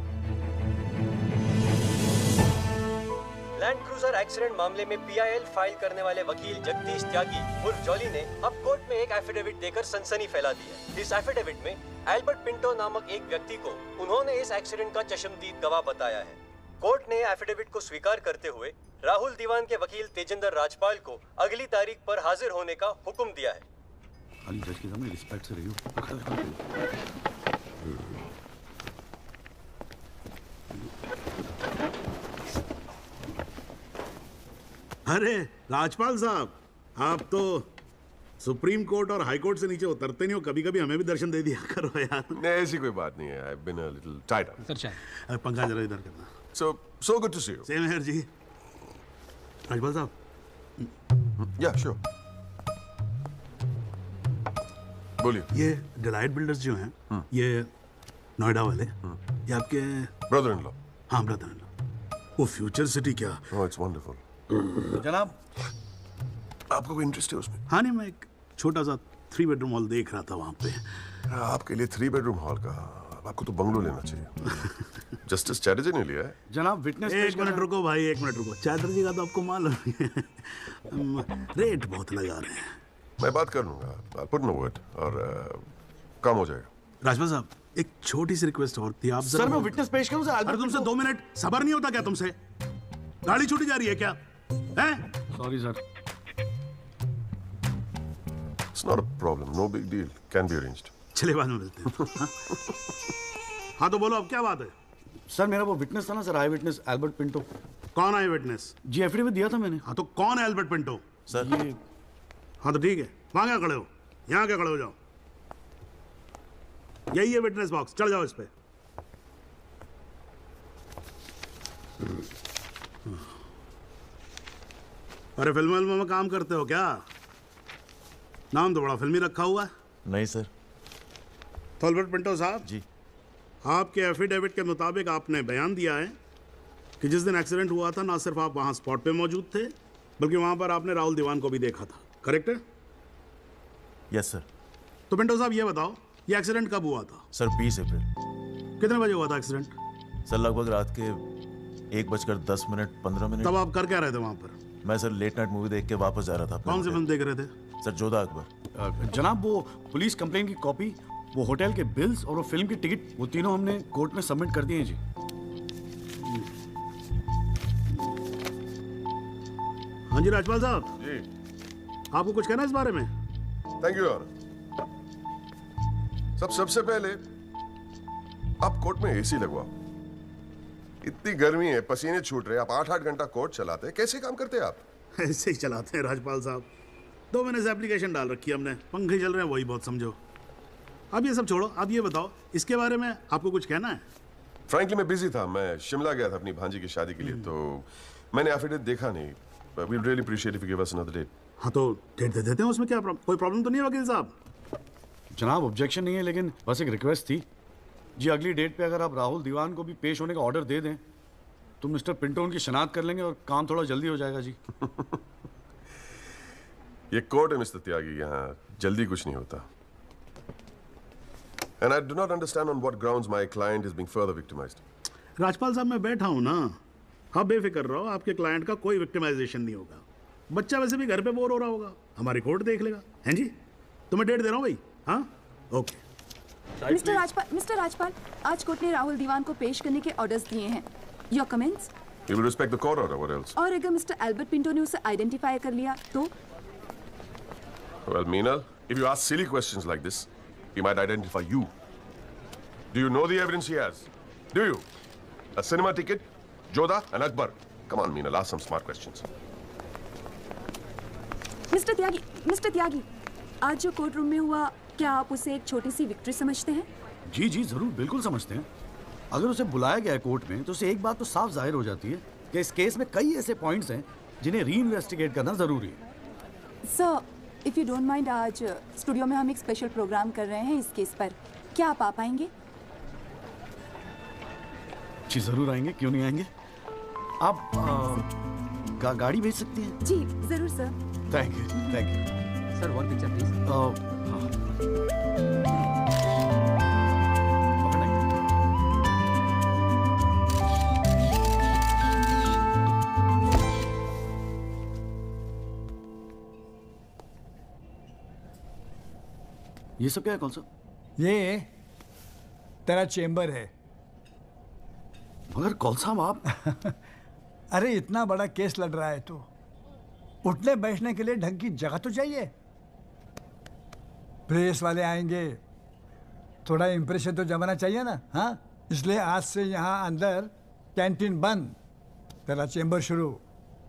लैंड क्रूजर एक्सीडेंट मामले में PIL फाइल करने वाले वकील जगदीश त्यागी उर्फ जॉली ने अब कोर्ट में एक एफिडेविट देकर सनसनी फैला दी है। इस एफिडेविट में एल्बर्ट पिंटो नामक एक व्यक्ति को उन्होंने इस एक्सीडेंट का चश्मदीद गवाह बताया है। कोर्ट ने एफिडेविट को स्वीकार करते हुए राहुल दीवान के वकील तेजेंद्र राजपाल को अगली तारीख पर हाजिर होने का हुक्म दिया है। अली जज के सामने रिस्पेक्ट से रहियो। अरे राजपाल साहब, आप तो सुप्रीम कोर्ट और हाई कोर्ट से नीचे उतरते नहीं हो, कभी कभी हमें भी दर्शन दे दिया करो यार। नहीं ऐसी कोई बात नहीं है। I've been a little tied up. Sir पंखा जरा इधर करना। So good to see you. Same here जी। राजपाल साहब। Yeah, sure. बोलिए। ये डिलाइट बिल्डर्स जो हैं, ये नोएडा वाले, ये आपके ब्रदर इन लॉ? हाँ ब्रदर इन लॉ। वो फ्यूचर सिटी क्या? Oh, it's wonderful. जनाब, आपको कोई इंटरेस्ट है उसमें? हाँ नहीं, मैं एक छोटा सा 3 बेडरूम हॉल देख रहा था वहाँ पे। आपके लिए 3 बेडरूम हॉल का, आपको तो बंगलो लेना चाहिए। जस्टिस चैटर्जी ने लिया है। जनाब विटनेस। एक मिनट रुको भाई, एक मिनट रुको। चैटर्जी का तो आपको मालूम है रेट बहुत लगा रहे हैं। मैं बात कर लूंगा, I'll put in a word और काम हो जाएगा। राजपाल साहब, एक छोटी सी रिक्वेस्ट और थी। आप सर मैं विटनेस पेश करूं सर? अरे तुमसे 2 मिनट सबर नहीं होता क्या तुमसे? गाड़ी छूटी जा रही है क्या? हैं? Sorry sir. It's not a problem, no big deal, can be arranged. चलिए बाद में मिलते हैं। हाँ तो बोलो अब क्या बात है? सर मेरा वो विटनेस था ना सर, आई विटनेस एल्बर्ट पिंटो। कौन आई विटनेस? जी एफिडेविट दिया था मैंने। हाँ तो कौन है एल्बर्ट पिंटो? सर ये हाँ तो ठीक है, वहां क्या खड़े हो? यहाँ क्या खड़े हो जाओ। यही है विटनेस बॉक्स, चढ़ जाओ इस पे। अरे फिल्म में काम करते हो क्या? नाम तो बड़ा फिल्मी रखा हुआ है। नहीं सर। थॉलबर्ट पिंटो साहब जी, आपके एफिडेविट के मुताबिक आपने बयान दिया है कि जिस दिन एक्सीडेंट हुआ था ना सिर्फ आप वहां स्पॉट पे मौजूद थे, बल्कि वहां पर आपने राहुल दीवान को भी देखा था, करेक्ट है? Yes sir. तो पिंटो साहब ये बताओ, ये एक्सीडेंट कब हुआ था? सर 20 अप्रैल। कितने बजे हुआ था एक्सीडेंट? सर लगभग रात के 1:10 तब आप कर क्या रहे थे वहां पर? मैं सर लेट नाइट मूवी देख के वापस जा रहा था। कौन सी फिल्म देख रहे थे? सर जोधा अकबर। जनाब वो पुलिस कंप्लेन की कॉपी, वो होटल के बिल्स और वो फिल्म की टिकट, वो तीनों हमने कोर्ट में सबमिट कर दिए हैं जी। हाँ जी राजपाल साहब जी, आपको कुछ कहना है इस बारे में? Thank you your. सबसे पहले आप कोर्ट में एसी लगवाओ। इतनी गर्मी है, पसीने छूट रहे, आप 8-8 घंटा कोर्ट चलाते हैं, कैसे काम करते हैं आप? ऐसे ही चलाते हैं राजपाल साहब। 2 महीने से एप्लीकेशन डाल रखी है हमने, पंखे चल रहे हैं, वही बहुत समझो। अब ये सब छोड़ो, आप ये बताओ इसके बारे में आपको कुछ कहना है? फ्रैंकली मैं बिजी था, मैं शिमला गया था अपनी भांजी की शादी के लिए, तो मैंने एफिडेविट देखा नहीं। We really appreciate if you give us another date. हाँ तो डेट दे देते हैं, उसमें क्या कोई प्रॉब्लम तो नहीं है वकील साहब? जनाब ऑब्जेक्शन नहीं है, लेकिन बस एक रिक्वेस्ट थी जी, अगली डेट पे अगर आप राहुल दीवान को भी पेश होने का ऑर्डर दे दें तो मिस्टर पिंटो उनकी शनाख्त कर लेंगे और काम थोड़ा जल्दी हो जाएगा जी। ये कोर्ट है मिस्टर त्यागी, यहाँ जल्दी कुछ नहीं होता। And I do not understand on what grounds my client is being further victimized. Rajpal साहब मैं बैठा हूँ ना, आप बेफिक्र रहो, आपके क्लाइंट का कोई विक्टिमाइजेशन नहीं होगा। बच्चा वैसे भी घर पे बोर हो रहा होगा, हमारी कोर्ट देख लेगा। हैं जी, तो मैं डेट दे रहा हूँ भाई। हाँ ओके। मिस्टर राजपाल, आज कोर्ट ने राहुल दीवान को पेश करने के ऑर्डर्स दिए हैं। Your comments? You will respect the court order, what else? और अगर मिस्टर एल्बर्ट पिंटो ने उसे आइडेंटिफाई कर लिया तो? Well, Meenal, if you ask silly questions like this, he might identify you. Do you know the evidence he has? Do you? A cinema ticket, Jodha and Akbar. Come on, Meenal, ask some smart questions. Mister Tyagi, आज जो court room में हुआ, क्या आप उसे एक छोटी सी victory समझते हैं? जी जी जरूर, बिल्कुल समझते हैं। अगर उसे बुलाया गया है कोर्ट में तो उसे एक बात तो साफ जाहिर हो जाती है कि इस केस में कई ऐसे पॉइंट्स हैं जिन्हें री इन्वेस्टिगेट करना जरूरी है। Sir, if you don't mind, आज स्टूडियो में हम एक स्पेशल प्रोग्राम कर रहे हैं इस केस पर, क्या आप आ पाएंगे? जी जरूर आएंगे, क्यों नहीं आएंगे। आप गाड़ी भेज सकती हैं? जी जरूर sir. Thank you sir, one picture please. ये सब क्या है कौन सा? ये तेरा चेंबर है। मगर कौन सा आप? अरे इतना बड़ा केस लड़ रहा है तो उठने बैठने के लिए ढंग की जगह तो चाहिए। प्रेस वाले आएंगे, थोड़ा इंप्रेशन तो जमाना चाहिए ना। हाँ, इसलिए आज से यहाँ अंदर कैंटीन बंद, तेरा चेंबर शुरू।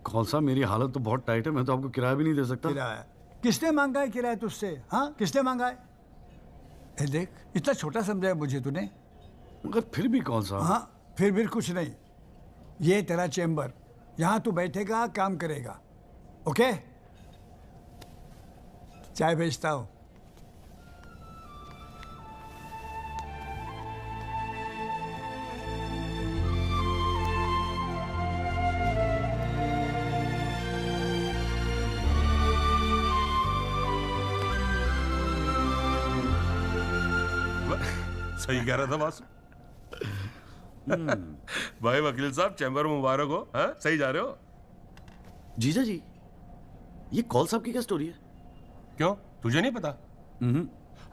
कौन सा, मेरी हालत तो बहुत टाइट है, मैं तो आपको किराया भी नहीं दे सकता। किराया किसने मांगा है? किराया तुझसे? हाँ, किसने मांगा है? देख, इतना छोटा समझा मुझे तूने। मगर फिर भी कौन सा? हाँ, फिर भी कुछ नहीं। ये तेरा चेंबर, यहाँ तू बैठेगा, काम करेगा। ओके, चाय भेजता हूँ। सही कह रहा था बॉस। भाई वकील साहब, चैम्बर मुबारक हो। हाँ, सही जा रहे हो। जीजा जी, ये कौल साहब की क्या स्टोरी है? क्यों, तुझे नहीं पता?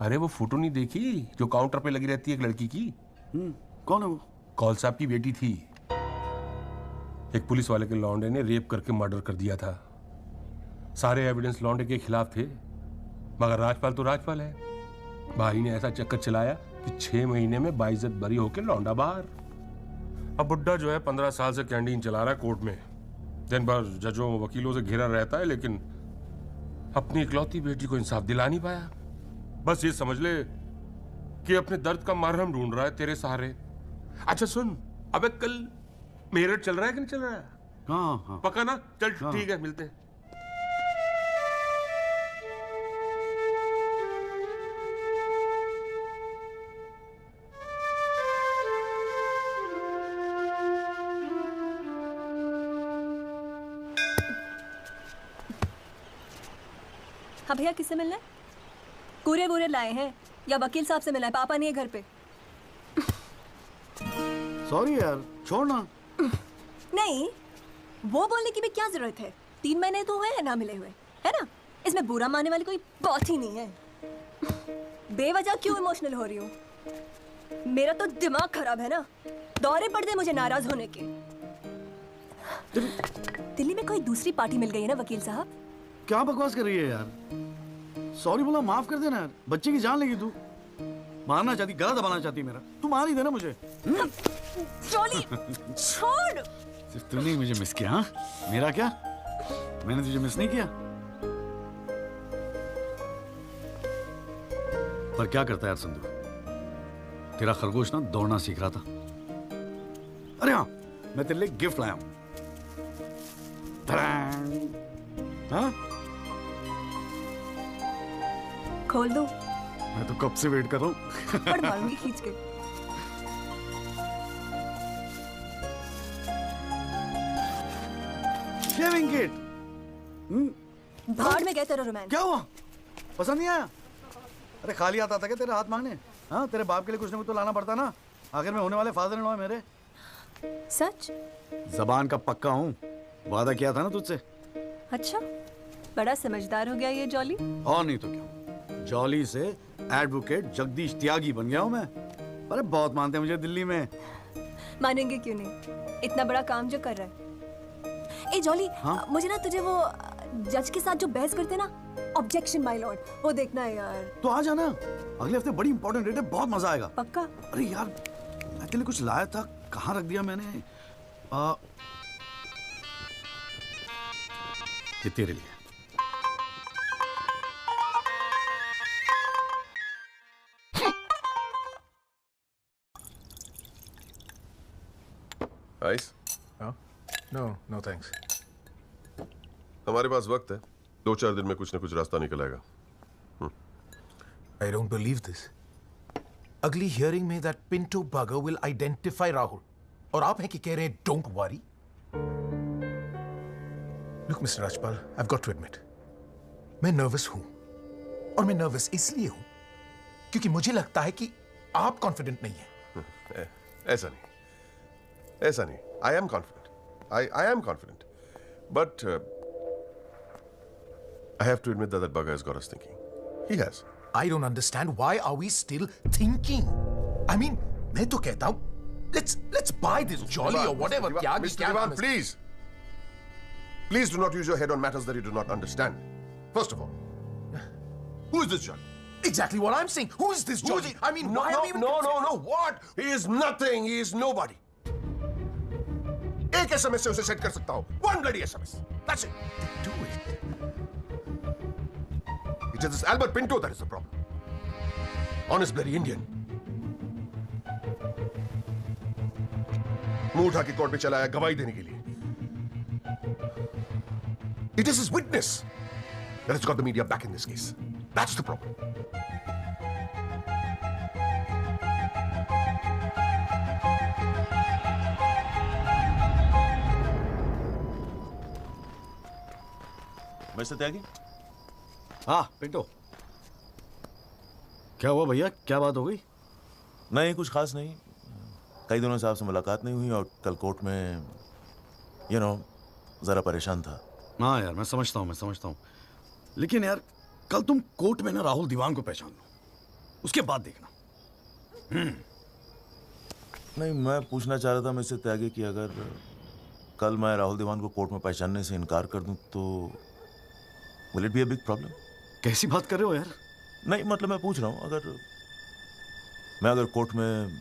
अरे वो फोटो नहीं देखी जो काउंटर पे लगी रहती है एक लड़की की? कौन है वो? कौल साहब की बेटी थी। एक पुलिस वाले के लौंडे ने रेप करके मर्डर कर दिया था। सारे एविडेंस लौंडे के खिलाफ थे, मगर राजपाल तो राजपाल है। भाई ने ऐसा चक्कर चलाया कि 6 महीने में बाइज्जत बरी होके लौंडा बाहर। अब बुड्ढा जो है 15 साल से कैंटीन चला रहा है कोर्ट में, दिन भर जजों वकीलों से घिरा रहता है, लेकिन अपनी इकलौती बेटी को इंसाफ दिला नहीं पाया। बस ये समझ ले कि अपने दर्द का मरहम ढूंढ रहा है तेरे सहारे। अच्छा सुन, अबे कल मेरठ चल रहा है कि नहीं चल रहा है? हाँ हाँ पक्का ना? चल हाँ। ठीक है, मिलते हैं। हाँ भैया, किससे मिलना है? पूरे वूरे लाए हैं या वकील साहब से मिलना है? पापा नहीं है घर पे। सॉरी यार, छोड़ ना। नहीं, वो बोलने की भी क्या जरूरत है? 3 महीने तो हुए हैं ना मिले हुए, है ना? इसमें बुरा मानने वाली कोई बात ही नहीं है। बेवजह क्यों इमोशनल हो रही हूँ? मेरा तो दिमाग खराब है ना। दौरे पड़ गए मुझे नाराज होने के। दिल्ली में कोई दूसरी पार्टी मिल गई है ना वकील साहब? क्या बकवास कर रही है यार? सॉरी बोला, माफ कर देना यार। बच्चे की जान लेगी तू। मारना चाहती, गला दबाना चाहती मेरा। तू मार ही देना मुझे। जॉली, छोड़। सिर्फ तूने ही मुझे मिस किया, हाँ? मेरा क्या? मैंने तुझे मिस नहीं किया। पर क्या करता है यार संधू, तेरा खरगोश ना दौड़ना सीख रहा था। अरे हाँ, मैं तेरे लिए गिफ्ट लाया हूं। हाँ? खोल दो। मैं तो कब से वेट कर रहा हूँ। पढ़ मारूंगी खींच के। Shaving kit. भाड़ में गए तेरा रोमांस। क्या हुआ? पसंद नहीं आया? अरे खाली आता था क्या तेरे हाथ मांगने? हाँ, तेरे बाप के लिए कुछ ना कुछ तो लाना पड़ता ना। आखिर में होने वाले फादर इन लॉ है मेरे। सच? जबान का पक्का हूँ, वादा किया था ना तुझसे। अच्छा, बड़ा समझदार हो गया ये जॉली। और नहीं तो क्या, जॉली से एडवोकेट जगदीश त्यागी बन गया हूँ मैं। अरे बहुत मानते हैं मुझे दिल्ली में। मानेंगे क्यों नहीं, इतना बड़ा काम जो कर रहा है। ए जॉली, हाँ? मुझे ना तुझे वो जज के साथ जो बहस करते ना, ऑब्जेक्शन माय लॉर्ड, वो देखना है यार। तो आ जाना, अगले हफ्ते बड़ी इंपॉर्टेंट डेट है, बहुत मजा आएगा। पक्का? अरे यार, मैं तेरे लिए कुछ लाया था, कहाँ रख दिया मैंने? ये तेरे लिए। आइस? No thanks. हमारे पास वक्त है, 2-4 दिन में कुछ ना कुछ रास्ता निकल आएगा। I don't believe this. अगली हियरिंग में that Pinto bugger will identify Rahul, और आप हैं कि कह रहे हैं don't worry? Look, Mr. Rajpal, I've got to admit, मैं नर्वस हूं, और मैं नर्वस इसलिए हूं क्योंकि मुझे लगता है कि आप कॉन्फिडेंट नहीं हैं। ऐसा नहीं, ऐसा नहीं। I am confident. I am confident. But I have to admit that that bugger has got us thinking. He has. I don't understand why are we still thinking? I mean, मैं तो कहता हूं, let's buy this jolly or whatever. Mr. Diwan, please. Please do not use your head on matters that you do not understand. First of all, who is this Jolly? Exactly what I'm saying. Who is this Jolly? I mean, why are we even... No. What? He is nothing. He is nobody. एक SMS से उसे set कर सकता हूं. One bloody SMS. That's it. Do it. It is this Albert Pinto that is the problem. Honest bloody Indian. मुंह उठा के court में चला आया गवाही देने के लिए. It is his witness that has got the media back in this case. That's the problem. Mister Tyagi? हाँ पिंटो, क्या हुआ भैया? क्या बात हो गई? नहीं, कुछ खास नहीं। कई दिनों से आपसे मुलाकात नहीं हुई और कल कोर्ट में जरा परेशान था। हाँ यार, मैं समझता हूँ। लेकिन यार, कल तुम कोर्ट में ना राहुल दीवान को पहचान लो, उसके बाद देखना। नहीं, मैं पूछना चाह रहा था मिस्टर त्यागी कि अगर कल मैं राहुल दीवान को कोर्ट में पहचानने से इनकार कर दूं तो will it be a big problem? कैसी बात कर रहे हो यार? नहीं, मतलब मैं पूछ रहा हूं, अगर कोर्ट में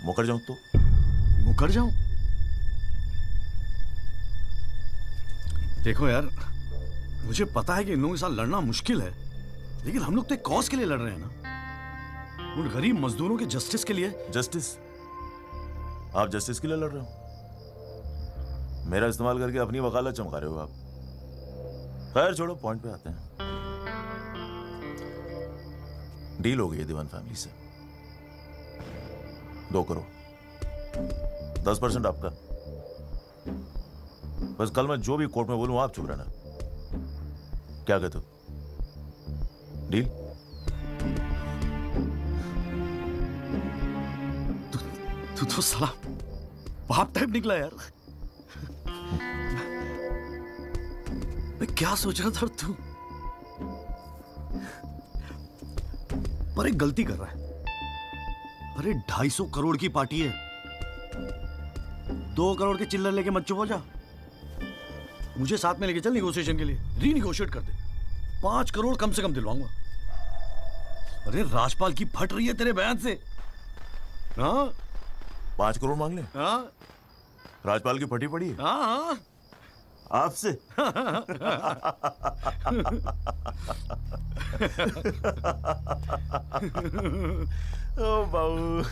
मुकर जाऊं तो? मुकर जाऊं? देखो यार, मुझे पता है कि इन लोगों के साथ लड़ना मुश्किल है, लेकिन हम लोग तो एक कॉज के लिए लड़ रहे हैं ना, उन गरीब मजदूरों के जस्टिस के लिए। जस्टिस? आप जस्टिस के लिए लड़ रहे हो? मेरा इस्तेमाल करके अपनी वकालत चमका रहे हो आप। खैर छोड़ो, पॉइंट पे आते हैं। डील हो गई है दीवान फैमिली से, 2 करोड़, 10% आपका। बस कल मैं जो भी कोर्ट में बोलूं आप चुप रहना। क्या कहते हो? डील? तू तो साला बाप टाइप निकला यार। मैं क्या सोच रहा था तू, पर एक गलती कर रहा है। अरे 250 करोड़ की पार्टी है, 2 करोड़ के चिल्लर लेके मत चुप हो जा। मुझे साथ में लेके चल निगोशिएशन के लिए, रीनिगोशिएट कर दे। 5 करोड़ कम से कम दिलवाऊंगा। अरे राजपाल की फट रही है तेरे बयान से। हाँ 5 करोड़ मांग ले? हाँ राजपाल की फटी पड़ी है? हाँ आपसे? ओ बाबू।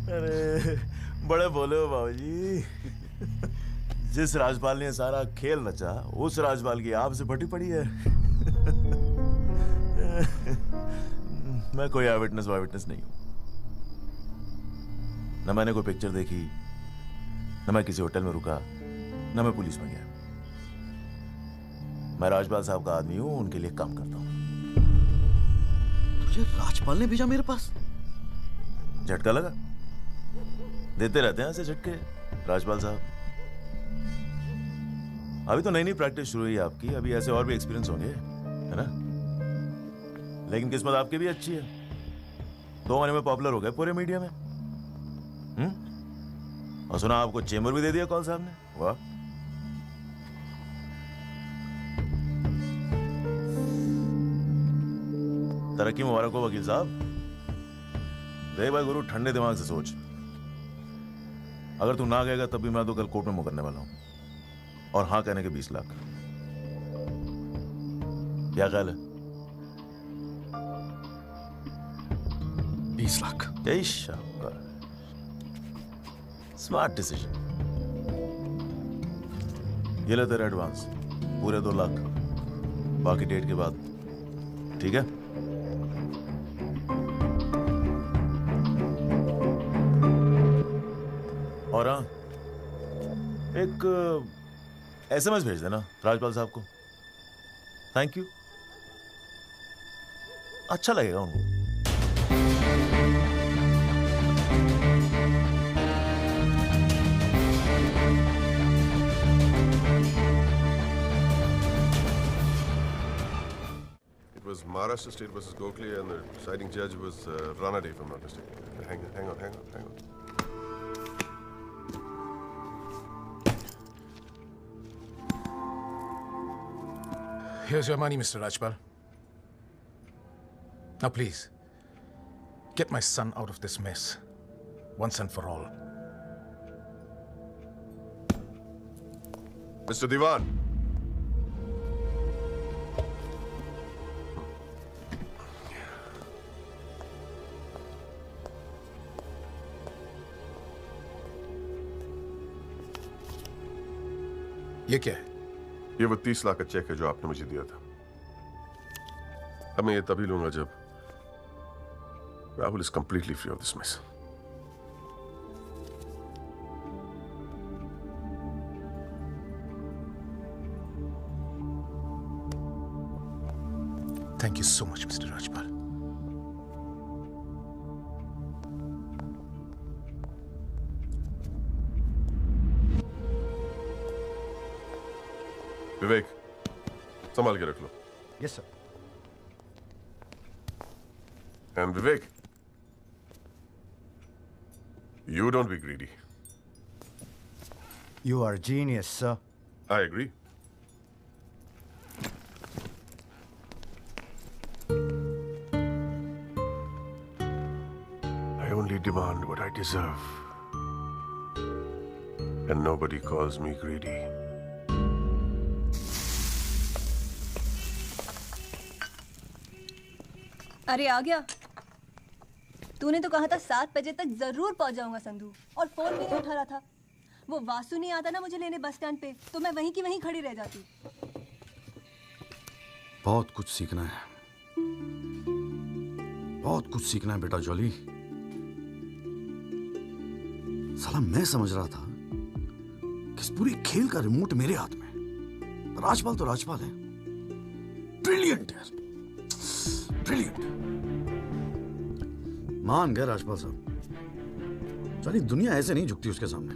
अरे बड़े बोले हो बाबूजी। जिस राजपाल ने सारा खेल रचा, उस राजपाल की आपसे फटी पड़ी है। मैं कोई आई विटनेस नहीं हूं। न मैंने कोई पिक्चर देखी, न मैं किसी होटल में रुका, न मैं पुलिस में गया। मैं राजपाल साहब का आदमी हूं, उनके लिए काम करता हूं। तुझे राजपाल ने भेजा मेरे पास? झटका लगा? देते रहते हैं ऐसे झटके राजपाल साहब। अभी तो नई नई प्रैक्टिस शुरू हुई है आपकी, अभी ऐसे और भी एक्सपीरियंस होंगे, है ना? लेकिन किस्मत आपकी भी अच्छी है, 2 महीने में पॉपुलर हो गए पूरे मीडिया में। और सुना आपको चेंबर भी दे दिया कॉल साहब ने। वाह। तरक्की मुबारक हो वकील साहब। देख भाई गुरु, ठंडे दिमाग से सोच। अगर तू ना गएगा तब भी मैं तो कल कोर्ट में मुकरने वाला हूं, और हाँ कहने के 20 लाख। क्या ख्याल है? 20 लाख? जय शाबाश, स्मार्ट डिसीजन। ये ले तेरा एडवांस, पूरे 2 लाख, बाकी डेट के बाद। ठीक है? और हाँ, एक SMS भेज देना राजपाल साहब को। थैंक यू, अच्छा लगेगा उनको। It was Maharashtra State versus Gokhale, and the deciding judge was Ranade, if I'm not mistaken. Hang on. Here's your money, Mr. Rajpal. Now, please, get my son out of this mess, once and for all. Mr. Diwan. ये क्या है? ये वो 30 लाख का check है जो आपने मुझे दिया था। अब मैं ये तभी लूंगा जब Rahul is completely free of this mess. Thank you so much, Mr. Rajpal. Vivek, संभाल के रख लो। Yes sir. And Vivek, you don't be greedy. You are a genius, sir. I agree. I only demand what I deserve. and nobody calls me greedy. अरे आ गया। तूने तो कहा था 7 बजे तक जरूर पहुंच जाऊंगा संधू, और फोन भी नहीं उठा रहा था। वो वासु नहीं आता ना मुझे लेने बस स्टैंड पे, तो मैं वहीं की वहीं खड़ी रह जाती। बहुत कुछ सीखना है, बहुत कुछ सीखना है बेटा जॉली। साला मैं समझ रहा था कि इस पूरे खेल का रिमोट मेरे हाथ में। राजपाल तो राजपाल है, ब्रिलियंट है, ब्रिलियंट। मान गए राजपाल साहब, सारी दुनिया ऐसे नहीं झुकती उसके सामने।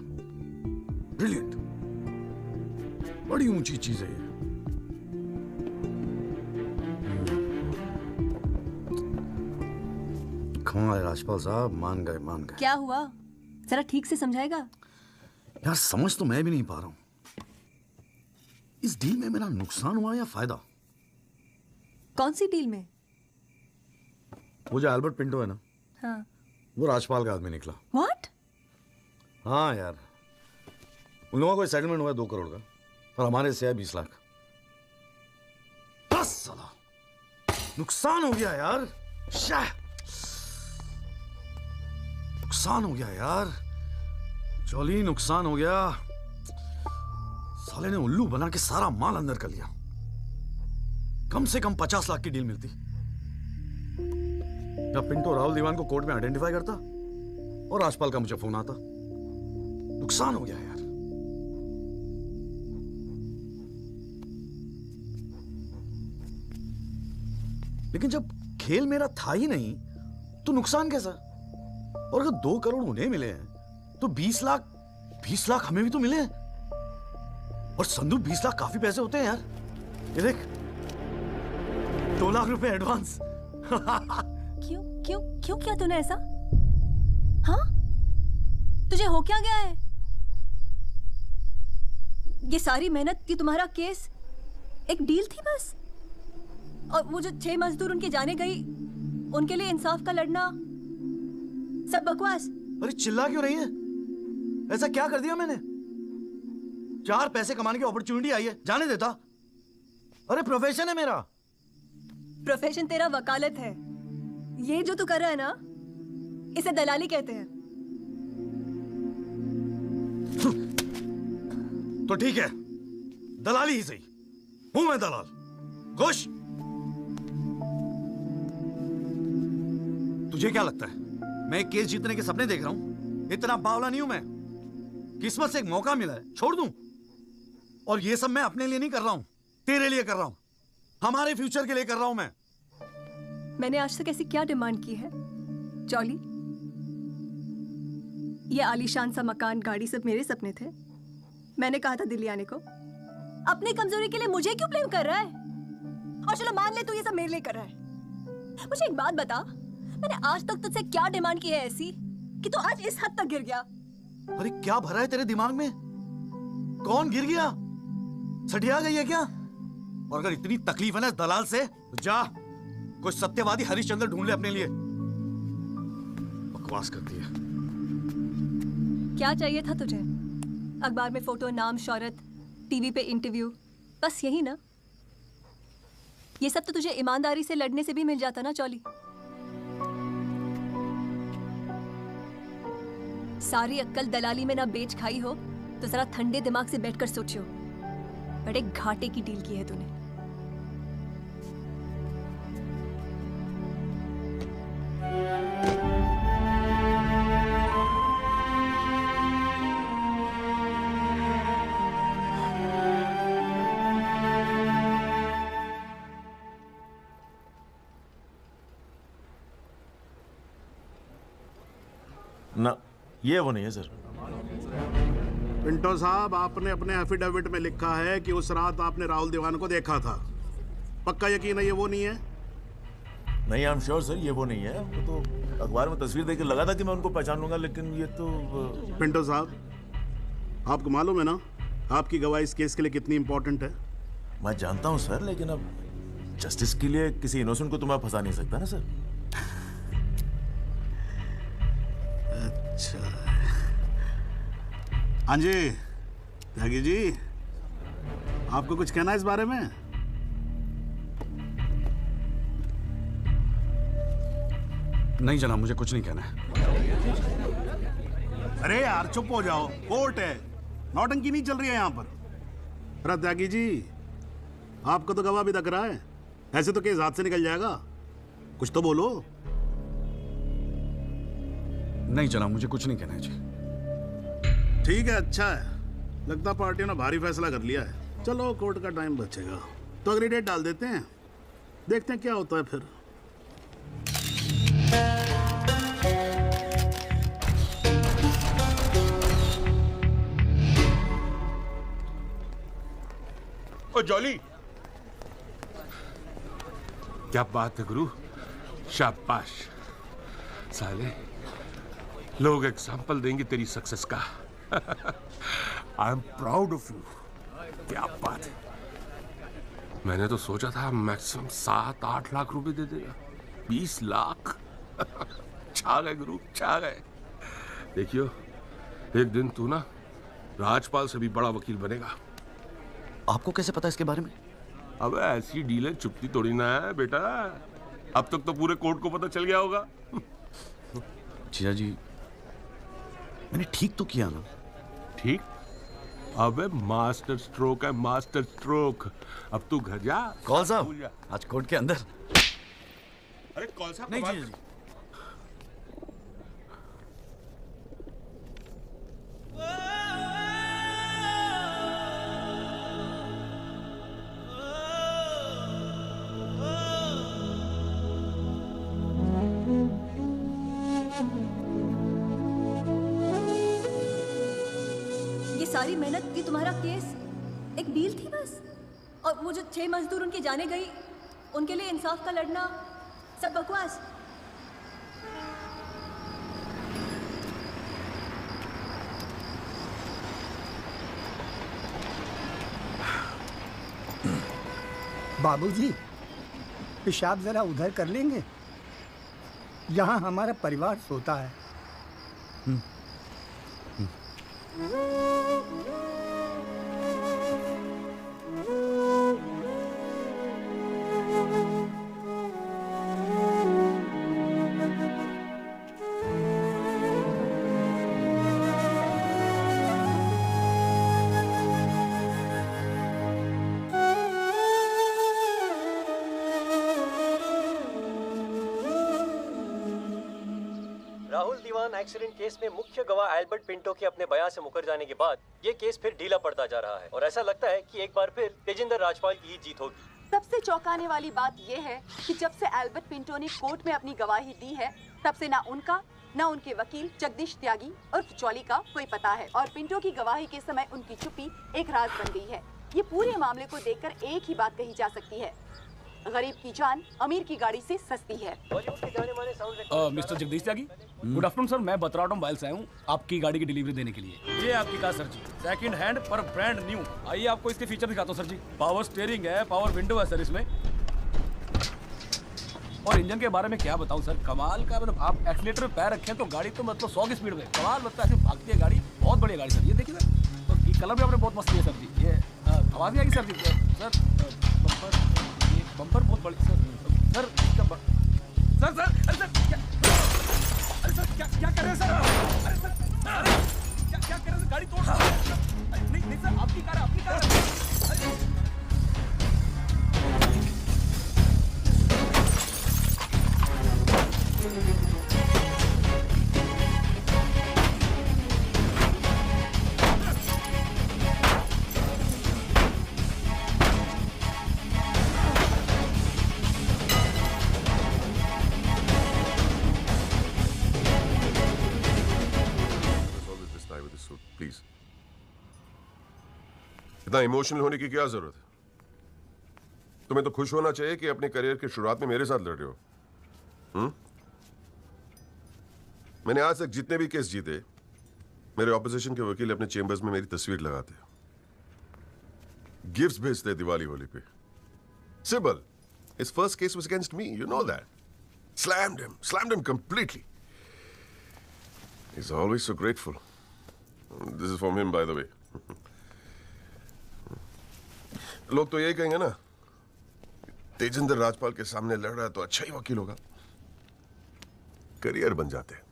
ब्रिलियंट, बड़ी ऊंची चीज है ये। कमाल है राजपाल साहब, मान गए मान गए। क्या हुआ, जरा ठीक से समझाएगा? यार समझ तो मैं भी नहीं पा रहा हूं, इस डील में मेरा नुकसान हुआ या फायदा? कौन सी डील में? वो जो एल्बर्ट पिंटो है ना, हाँ। वो राजपाल का आदमी निकला। What? हाँ यार, उन लोगों को सेटलमेंट हुआ 2 करोड़ का, और हमारे से है 20 लाख। बस साला नुकसान हो गया यार, नुकसान हो गया यार जॉली, नुकसान हो गया। साले ने उल्लू बना के सारा माल अंदर कर लिया। कम से कम 50 लाख की डील मिलती। जब पिंटो राहुल दीवान को कोर्ट में आइडेंटिफाई करता और राजपाल का मुझे फोन आता। नुकसान हो गया यार। लेकिन जब खेल मेरा था ही नहीं तो नुकसान कैसा? और अगर 2 करोड़ उन्हें मिले हैं तो 20 लाख हमें भी तो मिले हैं। और संदू 20 लाख काफी पैसे होते हैं यार। ये देख 2 लाख रुपए एडवांस। क्यों क्यों क्यों किया तूने ऐसा? हाँ, तुझे हो क्या गया है? ये सारी मेहनत, ये तुम्हारा केस एक डील थी बस? और वो जो 6 मजदूर उनके जाने गई, उनके लिए इंसाफ का लड़ना सब बकवास? अरे चिल्ला क्यों रही है? ऐसा क्या कर दिया मैंने? 4 पैसे कमाने की अपॉर्चुनिटी आई है, जाने देता? अरे प्रोफेशन है मेरा। प्रोफेशन तेरा वकालत है। ये जो तू कर रहा है ना, इसे दलाली कहते हैं। तो ठीक है, दलाली ही सही। हूं मैं दलाल। खुश? तुझे क्या लगता है मैं केस जीतने के सपने देख रहा हूं? इतना बावला नहीं हूं मैं। किस्मत से एक मौका मिला है, छोड़ दूं? और ये सब मैं अपने लिए नहीं कर रहा हूं, तेरे लिए कर रहा हूं, हमारे फ्यूचर के लिए कर रहा हूं मैं। मैंने आज तक ऐसी क्या डिमांड की है जॉली? ये आलीशान सा मकान, गाड़ी सब मेरे सपने थे। मैंने कहा था दिल्ली आने को। अपनी कमजोरी के लिए मुझे क्यों ब्लेम कर रहा है? और चलो मान ले तू ये सब मेरे लिए कर रहा है। मुझे एक बात बता, मैंने आज तक तुझसे क्या डिमांड की है ऐसी कि तू आज इस हद तक गिर गया? अरे क्या भरा है तेरे दिमाग में? कौन गिर गया? सटिया गई है क्या? और अगर इतनी तकलीफ है ना दलाल से, तो जा कोई सत्यवादी हरिश्चंद्र ढूंढ ले अपने लिए। बकवास करती है। क्या चाहिए था तुझे? अखबार में फोटो, नाम, शोहरत, टीवी पे इंटरव्यू, बस यही ना? ये सब तो तुझे ईमानदारी से लड़ने से भी मिल जाता ना चौली। सारी अक्कल दलाली में ना बेच खाई हो तो जरा ठंडे दिमाग से बैठकर सोचियो, बड़े घाटे की डील की है तूने। ना, ये वो नहीं है सर। पिंटो साहब, आपने अपने एफिडेविट में लिखा है कि उस रात आपने राहुल दीवान को देखा था। पक्का यकीन है ये वो नहीं है? नहीं, आई एम श्योर सर, ये वो नहीं है। वो तो अखबार में तस्वीर देख के लगा था कि मैं उनको पहचान लूंगा, लेकिन ये तो पिंटो साहब, आपको मालूम है ना आपकी गवाही इस केस के लिए कितनी इंपॉर्टेंट है? मैं जानता हूँ सर, लेकिन अब जस्टिस के लिए किसी इनोसेंट को तो मैं फंसा नहीं सकता ना सर। अच्छा, हाँ जी त्यागी जी, आपको कुछ कहना है इस बारे में? नहीं जनाब, मुझे कुछ नहीं कहना है। अरे यार चुप हो जाओ, कोर्ट है, नौटंकी नहीं चल रही है यहाँ पर। अरे त्यागी जी, आपको तो गवाह भी तक रहा है, ऐसे तो केस हाथ से निकल जाएगा, कुछ तो बोलो। नहीं जनाब, मुझे कुछ नहीं कहना है जी। ठीक है, अच्छा है, लगता पार्टियों ने भारी फैसला कर लिया है। चलो कोर्ट का टाइम बचेगा तो अगली डेट डाल देते हैं, देखते हैं क्या होता है फिर। ओ जॉली, क्या बात है गुरु, शाबाश। साले लोग एग्जाम्पल देंगे तेरी सक्सेस का। I am proud of you. क्या बात है। मैंने तो सोचा था मैक्सिमम 7-8 लाख रुपए दे देगा, 20 लाख। छा गए गुरु, छा गए। देखियो, एक दिन तू ना राजपाल से भी बड़ा वकील बनेगा। आपको कैसे पता इसके बारे में? अब ऐसी डीलें चुपती थोड़ी ना है बेटा, अब तक तो पूरे कोर्ट को पता चल गया होगा। जीजा जी, मैंने ठीक तो किया ना? ठीक? अबे मास्टर स्ट्रोक है, मास्टर स्ट्रोक। अब तू घर जा। कौल साहब, आज कोर्ट के अंदर। अरे कौन साहब? नहीं जीजा जी। सारी मेहनत की तुम्हारा केस एक डील थी बस, और वो जो 6 मजदूर उनकी जाने गई, उनके लिए इंसाफ का लड़ना सब बकवास। बाबूजी, पेशाब जरा उधर कर लेंगे, यहाँ हमारा परिवार सोता है। राहुल दीवान एक्सीडेंट केस में मुख्य गवाह एल्बर्ट पिंटो के अपने बयान से मुकर जाने के बाद ये केस फिर ढीला पड़ता जा रहा है और ऐसा लगता है कि एक बार फिर तेजिंदर राजपाल की ही जीत होगी। सबसे चौंकाने वाली बात यह है कि जब से एल्बर्ट पिंटो ने कोर्ट में अपनी गवाही दी है, तब से ना उनका न उनके वकील जगदीश त्यागी उर्फ जॉली का कोई पता है, और पिंटो की गवाही के समय उनकी चुप्पी एक राज बन गई है। ये पूरे मामले को देखकर एक ही बात कही जा सकती है, गरीब की जान अमीर की गाड़ी से सस्ती है। मिस्टर जगदीश त्यागी, गुड आफ्टरनून सर। मैं बतरा मोबाइल से आया हूँ आपकी गाड़ी की डिलीवरी देने के लिए। ये आपकी कार सर जी, सेकंड हैंड पर ब्रांड न्यू। आइए आपको इसके फीचर दिखाता हूँ सर जी। पावर स्टीयरिंग है, पावर विंडो है सर इसमें, और इंजन के बारे में क्या बताऊँ सर, कमाल का। मतलब आप एक्सीलेटर पे पैर रखें तो गाड़ी तो मतलब 100 की स्पीड में कमाल लगता है, भागती है गाड़ी, बहुत बढ़िया गाड़ी सर। ये देखिए सर, तो ये कलर भी आपने बहुत मस्त लिया सर जी। ये आवाज़ नहीं आएगी सर जी। सर बम्पर बहुत बड़ी सर। सर सर सर अरे सर क्या कर रहे हैं सर? अरे सर क्या कर रहे हैं? गाड़ी तोड़ नहीं सर, आपकी कार है, आपकी कार है। प्लीज, इतना इमोशनल होने की क्या जरूरत है? तुम्हें तो खुश होना चाहिए कि अपने करियर की शुरुआत में मेरे साथ लड़ रहे हो। मैंने आज तक जितने भी केस जीते, मेरे ऑपोजिशन के वकील अपने चेंबर्स में मेरी तस्वीर लगाते, गिफ्ट्स भेजते दिवाली होली पे। Sibal, his first case was against me, you know that. Slammed him completely. He's always so grateful. This is from him by the way. लोग तो यही कहेंगे ना, तेजिंदर राजपाल के सामने लड़ रहा है तो अच्छा ही वकील होगा, करियर बन जाते हैं।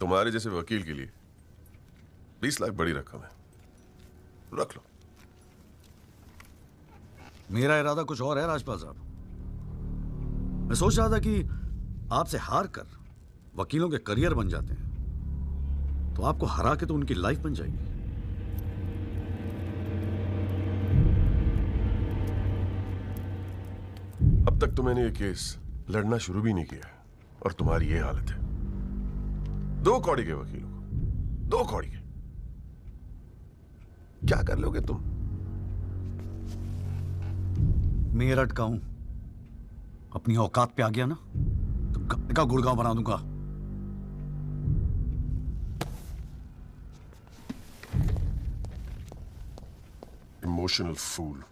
तुम्हारे जैसे वकील के लिए 20 लाख बड़ी रकम है, रख लो। मेरा इरादा कुछ और है राजपाल साहब। मैं सोच रहा था कि आपसे हार कर वकीलों के करियर बन जाते हैं तो आपको हरा के तो उनकी लाइफ बन जाएगी। अब तक तो मैंने ये केस लड़ना शुरू भी नहीं किया और तुम्हारी ये हालत है। 2 कौड़ी के वकीलों को, 2 कौड़ी के, क्या कर लोगे तुम? मेरठ का हूं, अपनी औकात पे आ गया ना तो गप्पे का गुड़गांव बना दूंगा। Emotional fool.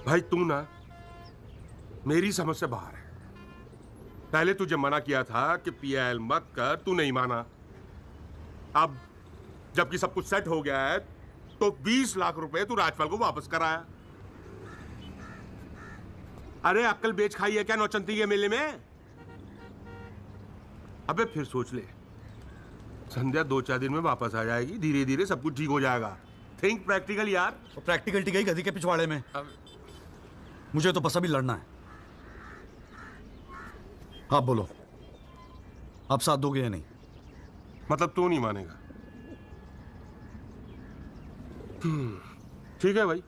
भाई तू ना मेरी समझ से बाहर है। पहले तुझे मना किया था कि पीआईएल मत कर, तू नहीं माना। अब जबकि सब कुछ सेट हो गया है तो 20 लाख रुपए तू राजपाल को वापस कराया। अरे अक्ल बेच खाई है क्या नौचंती के मेले में? अबे फिर सोच ले, संध्या 2-4 दिन में वापस आ जाएगी, धीरे धीरे सब कुछ ठीक हो जाएगा। थिंक प्रैक्टिकल यार। प्रैक्टिकलिटी गई गधी के पिछवाड़े में। मुझे तो बस अभी लड़ना है। आप बोलो, आप साथ दोगे या नहीं? मतलब तू नहीं मानेगा? ठीक है भाई,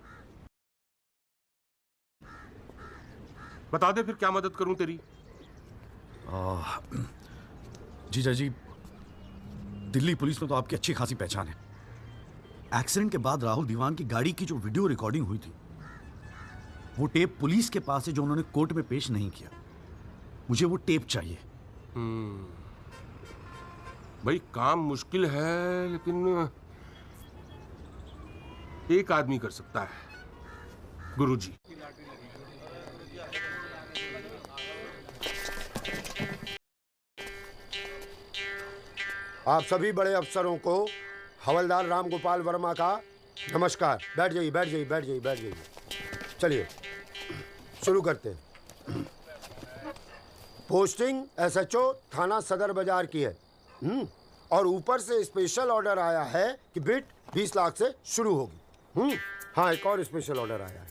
बता दे फिर क्या मदद करूं तेरी। जीजा जी, दिल्ली पुलिस में तो आपकी अच्छी खासी पहचान है। एक्सीडेंट के बाद राहुल दीवान की गाड़ी की जो वीडियो रिकॉर्डिंग हुई थी वो टेप पुलिस के पास है जो उन्होंने कोर्ट में पेश नहीं किया। मुझे वो टेप चाहिए। भाई काम मुश्किल है लेकिन एक आदमी कर सकता है, गुरुजी। आप सभी बड़े अफसरों को हवलदार राम गोपाल वर्मा का नमस्कार। बैठ जाइए, बैठ जाइए, बैठ जाइए, बैठ जाइए। चलिए शुरू करते हैं। पोस्टिंग एसएचओ थाना सदर बाजार की है। और ऊपर से स्पेशल ऑर्डर आया है कि बिट 20 लाख से शुरू होगी। हाँ, एक और स्पेशल ऑर्डर आया है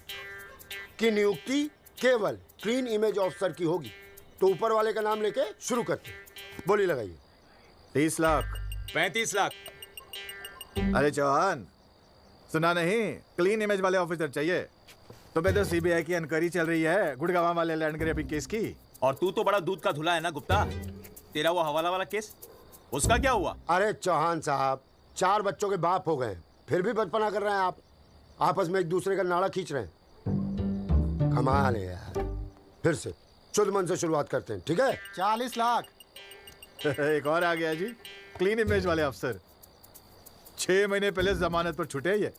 कि नियुक्ति केवल क्लीन इमेज ऑफिसर की होगी। तो ऊपर वाले का नाम लेके शुरू करते हैं। बोली लगाइए। 30 लाख। 35 लाख। अरे चौहान, सुना नहीं? क्लीन इमेज वाले ऑफिसर चाहिए। तुम्हें तो सीबीआई की इंक्वायरी चल रही है गुड़गांव वाले लैंड ग्रैबिंग केस की। और तू तो बड़ा दूध का धुला है ना गुप्ता। तेरा वो हवाला वाला केस, उसका क्या हुआ? अरे चौहान साहब, 4 बच्चों के बाप हो गए, फिर भी बचपना कर रहे हैं आप। आपस में एक दूसरे का नाड़ा खींच रहे हैं। कमाल है यार। फिर से शुद्ध मन से शुरुआत करते हैं, ठीक है? 40 लाख। एक और आ गया जी, क्लीन इमेज वाले अफसर। 6 महीने पहले जमानत पर छूटे ये।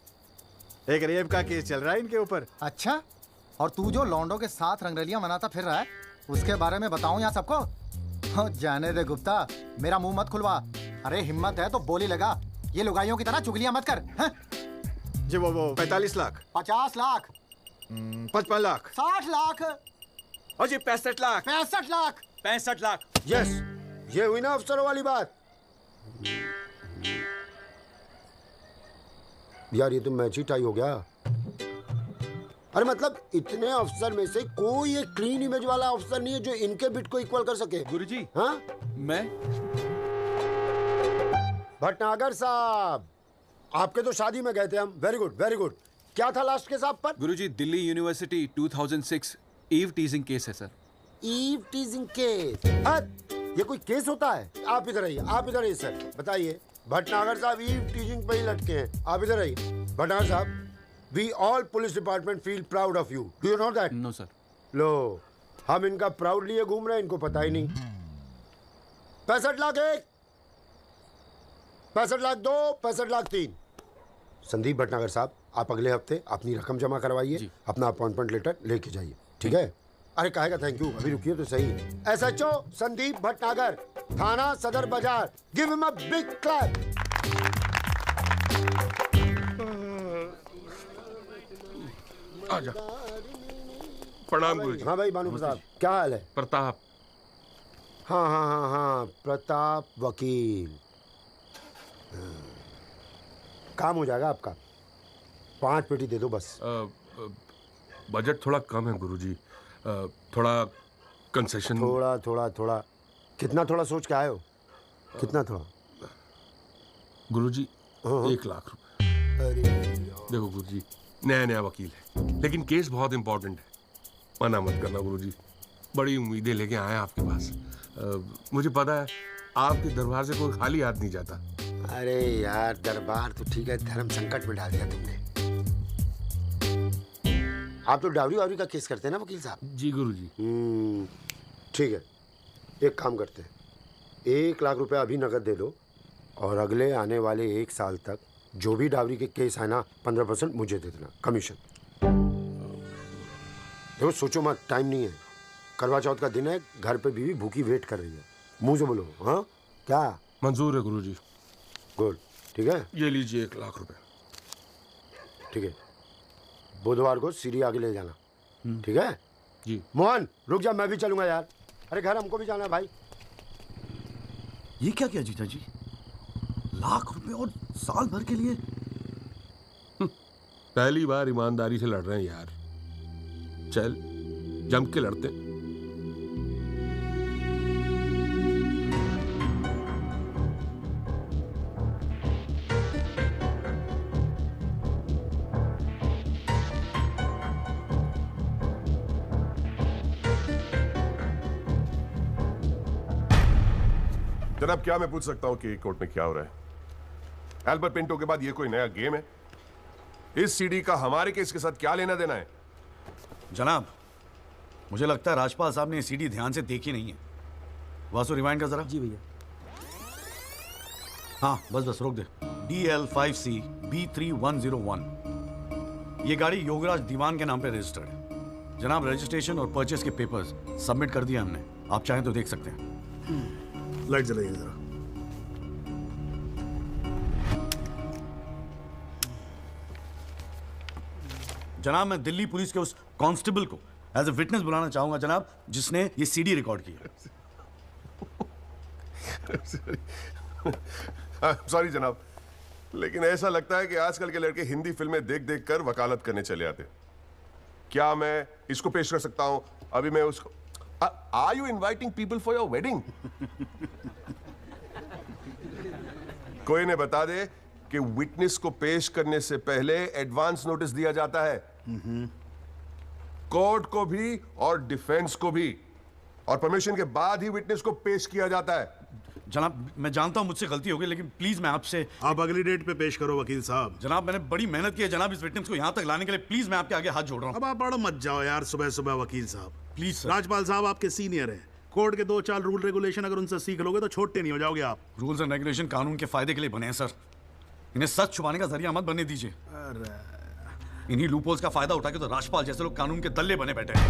एक रेप का केस चल रहा है इनके ऊपर। अच्छा, और तू जो लौंडों के साथ रंगरलियां मनाता फिर रहा है, उसके बारे में बताऊं यहाँ सबको? हाँ, जाने दे गुप्ता, मेरा मुंह मत खुलवा। अरे हिम्मत है तो बोली लगा, ये लुगाइयों की तरह चुगलियां मत कर। हाँ? जी वो 45 लाख। 50 लाख। 55 लाख। 60 लाख। और जी 65 लाख। 65 लाख। 65 लाख। यस, ये हुई ना अफसरों वाली बात। यार ये तो मैच ही टाई हो गया। अरे मतलब इतने अफसर में से कोई एक क्लीन इमेज वाला अफसर नहीं है जो इनके बिट को इक्वल कर सके। गुरुजी। हाँ, मैं भटनागर साहब, आपके तो शादी में गए थे हम। Very good, very good. क्या था लास्ट केस आप पर? Guruji, Delhi university 2006 eve teasing case है सर। Eve teasing case? ये कोई केस होता है? आप इधर आइए, आप इधर आइए सर। बताइए भटनागर साहब ईव टीचिंग पे ही लटके हैं। आप इधर आइए। Bhatnagar sahab, we all police department feel proud of you. Do you know that? No sir. लो, हम इनका प्राउड लिए घूम रहे हैं, इनको पता ही नहीं। 65 लाख 1, 65 लाख 2, 65 लाख 3। संदीप भटनागर साहब, आप अगले हफ्ते अपनी रकम जमा करवाइए, अपना अपॉइंटमेंट लेटर लेके जाइए, ठीक है? अरे काहे का थैंक यू, अभी रुकिए तो सही। SHO संदीप भटनागर, थाना सदर बाजार, give him a big clap. आजा। प्रणाम गुरुजी। हाँ भाई भानु प्रताप, क्या हाल है? प्रताप। हाँ, प्रताप वकील। काम हो जाएगा आपका। 5 पेटी दे दो बस। बजट थोड़ा कम है गुरुजी, थोड़ा कंसेशन। थोड़ा कितना थोड़ा सोच के आए हो? कितना थोड़ा? गुरुजी 1 लाख रुपए। देखो गुरुजी, नया वकील है, लेकिन केस बहुत इंपॉर्टेंट है। मना मत करना गुरुजी, बड़ी उम्मीदें लेके आए आपके पास। मुझे पता है आपके दरबार से कोई खाली हाथ नहीं जाता। अरे यार, दरबार तो ठीक है, धर्म संकट में डाल दिया तुमने। आप तो डावरी का केस करते हैं ना वकील साहब? जी गुरुजी। ठीक है, एक काम करते हैं, 1 लाख रुपए अभी नकद दे दो और अगले आने वाले 1 साल तक जो भी डावरी के केस है ना, 15% मुझे दे देना कमीशन। देखो सोचो मत, टाइम नहीं है, करवा चौथ का दिन है, घर पे बीवी भूखी वेट कर रही है। मुंह से बोलो। हाँ क्या? मंजूर है गुरुजी। गुड, ठीक है। ये लीजिए 1 लाख रुपए। ठीक है, बुधवार को सीढ़ी आगे ले जाना, ठीक है? जी। मोहन रुक जा, मैं भी चलूंगा यार। अरे घर हमको भी जाना है भाई। ये क्या किया जीजा जी? लाख रुपए और साल भर के लिए? पहली बार ईमानदारी से लड़ रहे हैं यार, चल जम के लड़ते। जनाब, क्या मैं पूछ सकता हूं कि कोर्ट में क्या हो रहा है? एल्बर्ट पिंटो के बाद ये कोई नया गेम है? इस सीडी का हमारे केस के साथ क्या लेना देना है? जनाब, मुझे लगता है राजपाल साहब ने ये सीडी ध्यान से देखी नहीं है। वासु रिवाइंड कर जरा। जी भैया। हाँ बस रोक दे। DL5C B3101, ये गाड़ी योगराज दीवान के नाम पे रजिस्टर्ड है। जनाब, रजिस्ट्रेशन और परचेस के पेपर्स सबमिट कर दिए हमने, आप चाहें तो देख सकते हैं। लाइट जलाइए जरा। जनाब, मैं दिल्ली पुलिस के उस कांस्टेबल को एज ए विटनेस बुलाना चाहूंगा जनाब, जिसने ये सीडी रिकॉर्ड की है। सॉरी जनाब, लेकिन ऐसा लगता है कि आजकल के लड़के हिंदी फिल्में देख देख कर वकालत करने चले आते। क्या मैं इसको पेश कर सकता हूं? अभी मैं उसको। Are you inviting people for your wedding? कोई ने बता दे कि विटनेस को पेश करने से पहले एडवांस नोटिस दिया जाता है, कोर्ट को भी और डिफेंस को भी, और परमिशन के बाद ही विटनेस को पेश किया जाता है। जनाब, मैं जानता हूं मुझसे गलती हो गई, लेकिन प्लीज मैं आपसे। आप अगली डेट पे पेश करो वकील साहब। जनाब, मैंने बड़ी मेहनत की है जनाब इस विटनेस को यहां तक लाने के लिए, प्लीज मैं आपके आगे हाथ जोड़ रहा हूं। अब आप बड़ा मत जाओ यार सुबह सुबह वकील साहब। Please sir. राजपाल साहब आपके सीनियर हैं, कोर्ट के 2-4 रूल रेगुलेशन अगर उनसे सीख लोगे तो छोटे नहीं हो जाओगे आप। रूल्स एंड रेगुलेशन कानून के फायदे के लिए बने हैं सर, इन्हें सच छुपाने का जरिया मत बनने दीजिए। इन्हीं लूपहोल्स का फायदा उठा के तो राजपाल जैसे लोग कानून के दल्ले बने बैठे हैं।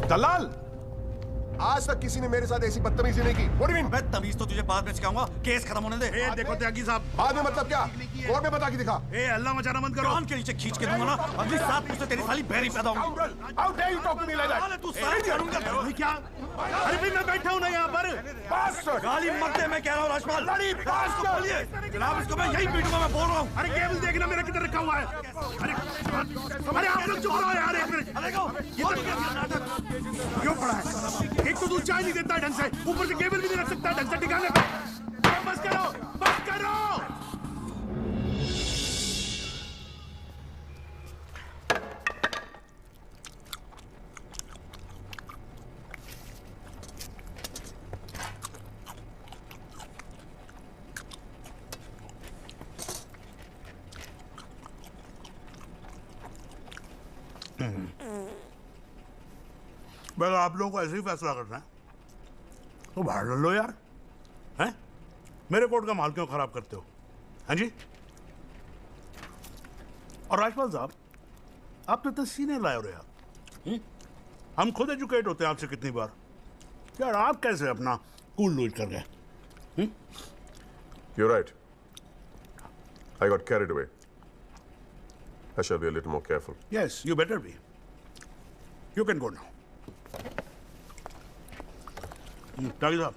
दलाल, आज तक किसी ने मेरे साथ ऐसी बदतमीजी नहीं की। What do you mean? मैं तमीज तो तुझे बाद में सिखाऊंगा, केस खत्म होने दे। देखो त्यागी साहब, बाद में मतलब क्या? कोर्ट में बता के दिखा। हल्ला मचाना मत करो। कान के नीचे खींच के दूंगा ना, अगली साथ मुझसे तेरी साली बहरी पैदा होगी। How dare you talk to me like that? तू सारी कानून का भाई क्या? अरे भाई मैं बैठा हूं ना यहाँ पर। गाली मत दे, मैं कह रहा हूँ राजपाल। जनाब, इसको मैं यही पीटूंगा, मैं बोल रहा हूँ। अरे केबल देखना मेरा किधर रखा हुआ है। अरे आप लोग चुप रहो यार, एक मिनट। क्यों पड़ा है? एक तो तू चाय नहीं देता ढंग से, ऊपर से केबल भी नहीं रख सकता ढंग से टिकाने पे। बस करो, बस करो। अगर आप लोगों को ऐसे ही फैसला करना है तो बाहर लड़ लो यार, हैं? मेरे कोर्ट का माल क्यों खराब करते हो? हाँ जी। और राजपाल साहब, आप तो इतने सीनियर लाए हो रहे यार। हम खुद एजुकेट होते हैं आपसे कितनी बार, यार आप कैसे अपना कूल लूज कर गए? You're right. I got carried away. I shall be a little more careful. Yes, you better be. You can go now. त्यागी साहब।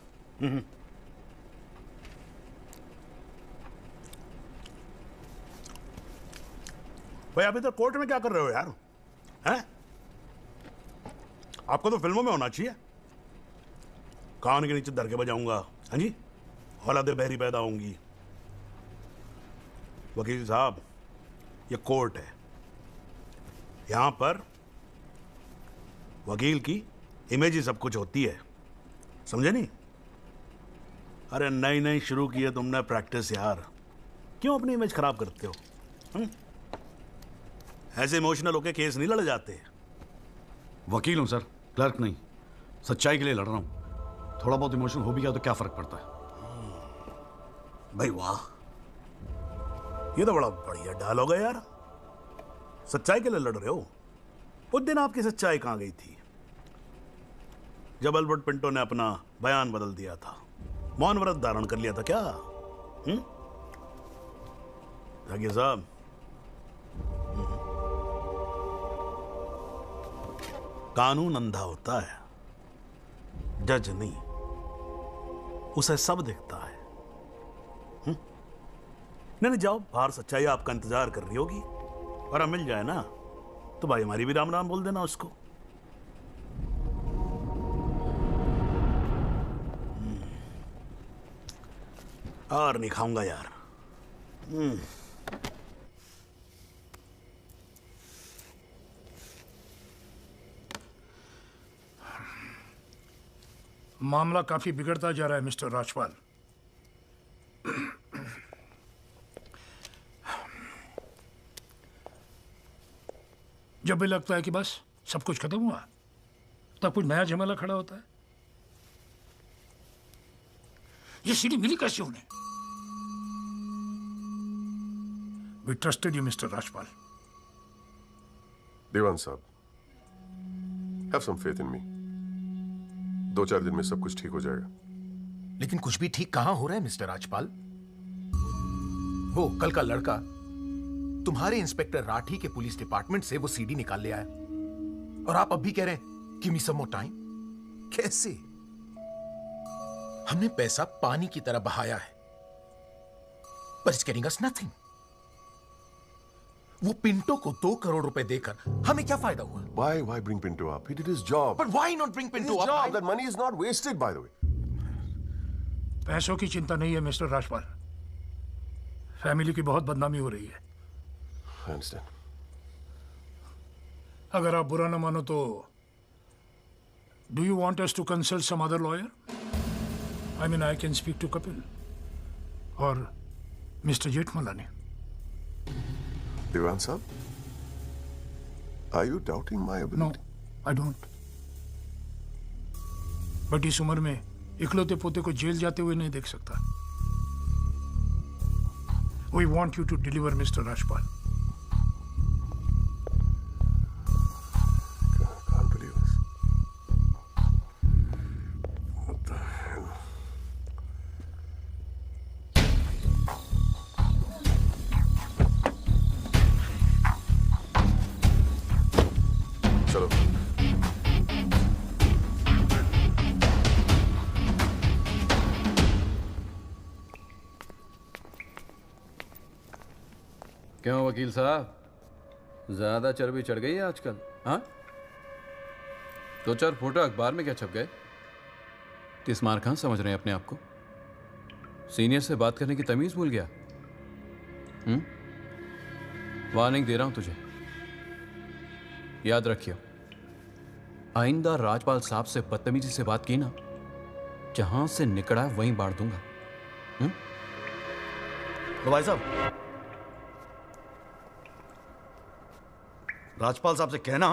भाई आप इधर कोर्ट में क्या कर रहे हो यार? हैं? आपको तो फिल्मों में होना चाहिए। कान के नीचे धर के बजाऊंगा, हाँ जी, औलादे बहरी पैदा होंगी। वकील साहब, ये कोर्ट है, यहां पर वकील की इमेज ही सब कुछ होती है, समझे नहीं? अरे नई नई शुरू की है तुमने प्रैक्टिस यार, क्यों अपनी इमेज खराब करते हो? ऐसे इमोशनल होके केस नहीं लड़ जाते। वकील हूं सर, क्लर्क नहीं। सच्चाई के लिए लड़ रहा हूं। थोड़ा बहुत इमोशनल हो भी गया तो क्या फर्क पड़ता है? भाई वाह, ये तो बड़ा बढ़िया डायलॉग है यार। सच्चाई के लिए लड़ रहे हो? उस दिन आपकी सच्चाई कहां गई थी जब अल्बर्ट पिंटो ने अपना बयान बदल दिया था, मौन व्रत धारण कर लिया था क्या? जागिर साहब, कानून अंधा होता है, जज नहीं, उसे सब दिखता है। नहीं जाओ बाहर, सच्चाई आपका इंतजार कर रही होगी, और हम मिल जाए ना तो भाई हमारी भी राम राम बोल देना उसको। और नहीं खाऊंगा यार। मामला काफी बिगड़ता जा रहा है मिस्टर राजपाल। जब भी लगता है कि बस सब कुछ खत्म हुआ, तब कुछ नया झमेला खड़ा होता है। ये सीढ़ी मिली कैसे उन्हें? We trusted you, Mr. Rajpal. देवान साहब, have some faith in me. 2-4 दिन में सब कुछ ठीक हो जाएगा। लेकिन कुछ भी ठीक कहां हो रहा है मिस्टर राजपाल? वो कल का लड़का तुम्हारे इंस्पेक्टर राठी के पुलिस डिपार्टमेंट से वो सीडी निकाल ले आया, और आप अब भी कह रहे हैं गिव मी सम मोर टाइम। कैसे? हमने पैसा पानी की तरह बहाया है, but it's getting us nothing. वो पिंटो को 2 करोड़ रुपए देकर हमें क्या फायदा हुआ? Why bring Pinto up? He did his job. But why not bring Pinto up? His job. That money is not wasted, by the way. पैसों की चिंता नहीं है मिस्टर राजपाल, फैमिली की बहुत बदनामी हो रही है। I understand. अगर आप बुरा न मानो तो do you want us to consult some other lawyer? I mean I can speak to Kapil और mister Jethmalani. Devan sahab, are you doubting my ability? No, I don't. But इस उम्र में इकलौते पोते को जेल जाते हुए नहीं देख सकता। We want you to deliver, Mr. Rajpal. Can't believe this. What the hell? चलो। क्यों वकील साहब, ज्यादा चर्बी चढ़ गई है आजकल? हाँ, 2-4 फोटो अखबार में क्या छप गए? तिस्मार खान समझ रहे हैं अपने आप को? सीनियर से बात करने की तमीज भूल गया? वार्निंग दे रहा हूं तुझे, याद रखियो, आइंदा राजपाल साहब से बदतमीजी से बात की ना, जहां से निकला वहीं बांट दूंगा। तो भाई साहब, राजपाल साहब से कहना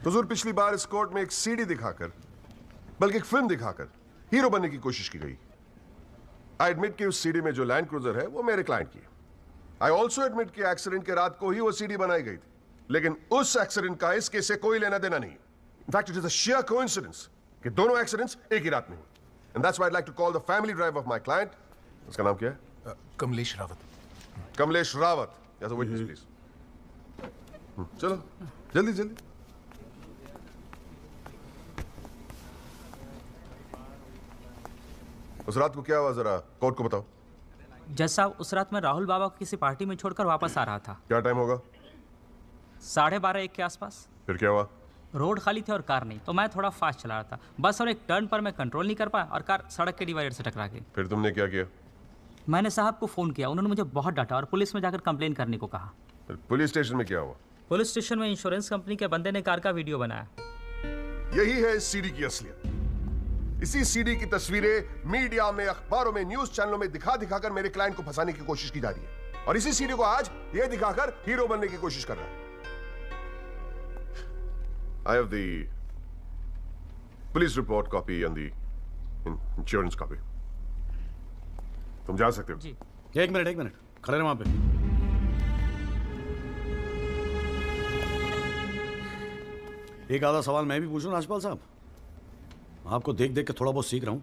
हुजूर, पिछली बार इस कोर्ट में एक सीडी दिखाकर, बल्कि एक फिल्म दिखाकर हीरो बनने की कोशिश की गई। आई एडमिट कि उस सीडी में जो लैंड क्रूजर है वो मेरे क्लाइंट की है। आई ऑल्सो एडमिट कि एक्सीडेंट के रात को ही वो सीडी बनाई गई थी, लेकिन उस एक्सीडेंट का इस केस से कोई लेना देना नहीं। In fact it is a sheer coincidence कि दोनों एक्सीडेंट्स एक ही रात में हुए। And that's why I like to call the family drive of my client, उसका नाम क्या है? Kamlesh Rawat. Kamlesh Rawat, as a witness please. चलो जल्दी जल्दी। उस रात को क्या हुआ, जरा कोर्ट को बताओ। जज साहब, उस रात मैं राहुल बाबा को किसी पार्टी में छोड़कर वापस आ रहा था। क्या टाइम होगा? 12:30-1 के आसपास। फिर क्या हुआ? रोड खाली थी और कार नहीं, तो मैं थोड़ा फास्ट चला रहा था। बस और एक टर्न पर मैं कंट्रोल नहीं कर पाया और कार सड़क के डिवाइडर से टकरा गई। फिर तुमने क्या किया? मैंने साहब को फ़ोन किया, उन्होंने मुझे बहुत डांटा और पुलिस में जाकर कंप्लेन करने को कहा। फिर पुलिस स्टेशन में क्या हुआ? पुलिस स्टेशन में इंश्योरेंस कंपनी के बंदे ने कार का वीडियो बनाया। यही है इस सीडी की असलियत। इसी सीडी की तस्वीरें मीडिया में, अखबारों में, न्यूज चैनलों में दिखा दिखाकर मेरे क्लाइंट को फंसाने की कोशिश की जा रही है, और इसी सीडी को आज ये दिखाकर हीरो बनने की कोशिश कर रहा है। I have the police report copy and the insurance copy. तुम जा सकते हो। जी। एक मिनट खड़े रहो वहां पे। एक आधा सवाल मैं भी पूछूं राजपाल साहब? आपको देख देख के थोड़ा बहुत सीख रहा हूं।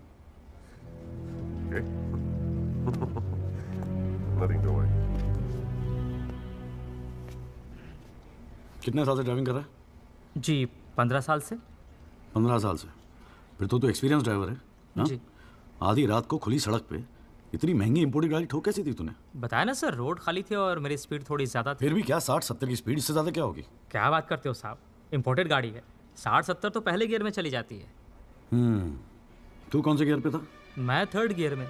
कितने साल से ड्राइविंग कर रहा है? जी 15 साल से। 15 साल से? फिर तो एक्सपीरियंस ड्राइवर है ना? जी। आधी रात को खुली सड़क पे इतनी महंगी इंपोर्टेड गाड़ी ठोक कैसी थी तूने? बताया ना सर, रोड खाली थी और मेरी स्पीड थोड़ी ज्यादा थी। फिर भी क्या 60-70 की स्पीड, इससे ज्यादा क्या होगी? क्या बात करते हो साहब, इंपोर्टेड गाड़ी है। 60-70 तो पहले गियर में चली जाती है। तू कौन से गियर पे था? मैं 3rd गियर में।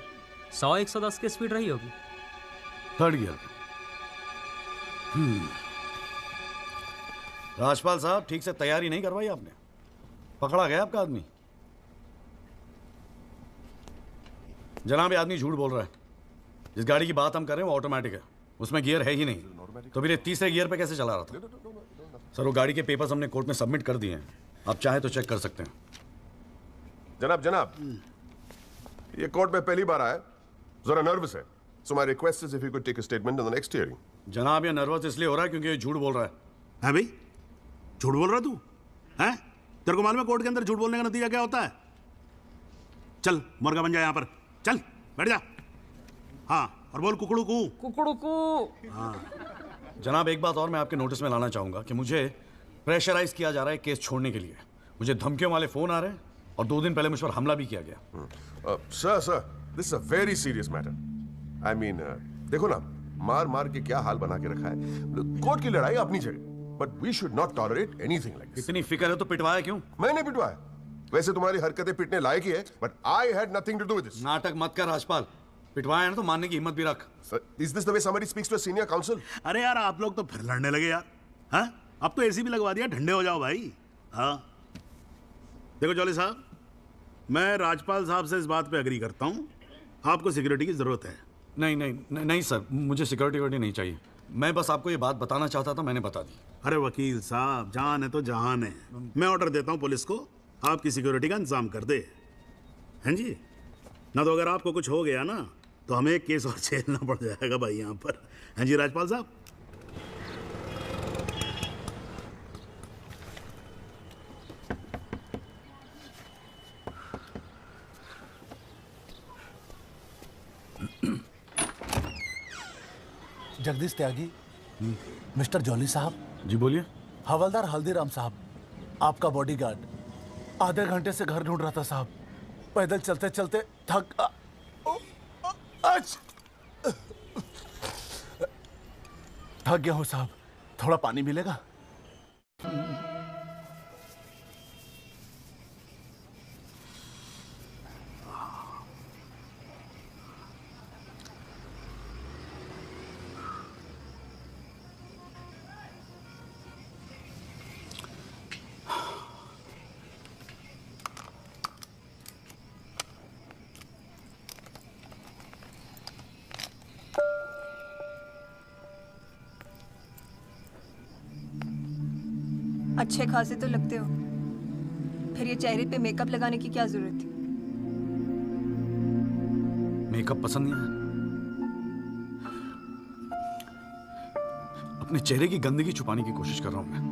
100-110 की स्पीड रही होगी। 3rd गियर पे। राजपाल साहब, ठीक से तैयारी नहीं करवाई आपने। पकड़ा गया आपका आदमी। जनाब, ये आदमी झूठ बोल रहा है। जिस गाड़ी की बात हम कर रहे हैं वो ऑटोमेटिक है, उसमें गियर है ही नहीं। तो फिर ये 3रे गियर पे कैसे चला रहा था? सर, वो गाड़ी के पेपर्स हमने कोर्ट में सबमिट कर दिए हैं, आप चाहे तो चेक कर सकते हैं। जनाब, ये कोर्ट में पहली बार आया, जरा नर्वस है। So my request is if you could take a statement in the next hearing. जनाब, ये नर्वस इसलिए हो रहा है क्योंकि ये झूठ बोल रहा है। है भाई? झूठ बोल रहा तू? हैं? तेरे को मालूम है कोर्ट के अंदर झूठ बोलने का नतीजा क्या होता है? चल मुर्गा बन जा यहाँ पर, चल बैठ जा। हाँ, और बोल कुकड़ू कू। कुकड़ू कू। हाँ। जनाब, एक बात और मैं आपके नोटिस में लाना चाहूंगा कि मुझे प्रेशराइज किया जा रहा है केस छोड़ने के लिए। मुझे धमकियों वाले फोन आ रहे हैं और 2 दिन पहले मुझ पर हमला भी किया गया। Sir, this is a very serious matter. I mean, देखो ना, मार मार के क्या हाल बना के रखा है। कोर्ट की लड़ाई अपनी जगह, but we should not tolerate anything like this. इतनी फिक्र है तो पिटवाया क्यों? मैंने पिटवाया? वैसे तुम्हारी हरकतें पिटने लायक ही है, but I had nothing to do with this. नाटक मत कर राजपाल, पिटवाया ना तो मानने की हिम्मत भी रख। Is this the way somebody speaks to a senior counsel? अरे यार, आप लोग तो फिर लड़ने लगे यार। हाँ, अब तो एसी भी लगवा दिया, ठंडे हो जाओ भाई। हाँ, देखो जॉली साहब, मैं राजपाल साहब से इस बात पे एग्री करता हूँ, आपको सिक्योरिटी की जरूरत है। नहीं सर, मुझे सिक्योरिटी नहीं चाहिए। मैं बस आपको ये बात बताना चाहता था, मैंने बता दी। अरे वकील साहब, जान है तो जहान है। मैं ऑर्डर देता हूँ पुलिस को, आपकी सिक्योरिटी का इंतजाम कर दे। हैं जी? ना तो अगर आपको कुछ हो गया ना तो हमें एक केस और झेलना पड़ जाएगा भाई यहाँ पर। हैं जी राजपाल साहब? जगदीश त्यागी, मिस्टर जॉली साहब। जी बोलिए। हवलदार हल्दीराम साहब, आपका बॉडीगार्ड आधे घंटे से घर ढूंढ रहा था साहब। पैदल चलते चलते थक गया हूँ साहब। थोड़ा पानी मिलेगा? अच्छे खासे तो लगते हो, फिर ये चेहरे पे मेकअप लगाने की क्या जरूरत थी? मेकअप पसंद नहीं है? अपने चेहरे की गंदगी छुपाने की कोशिश कर रहा हूं मैं।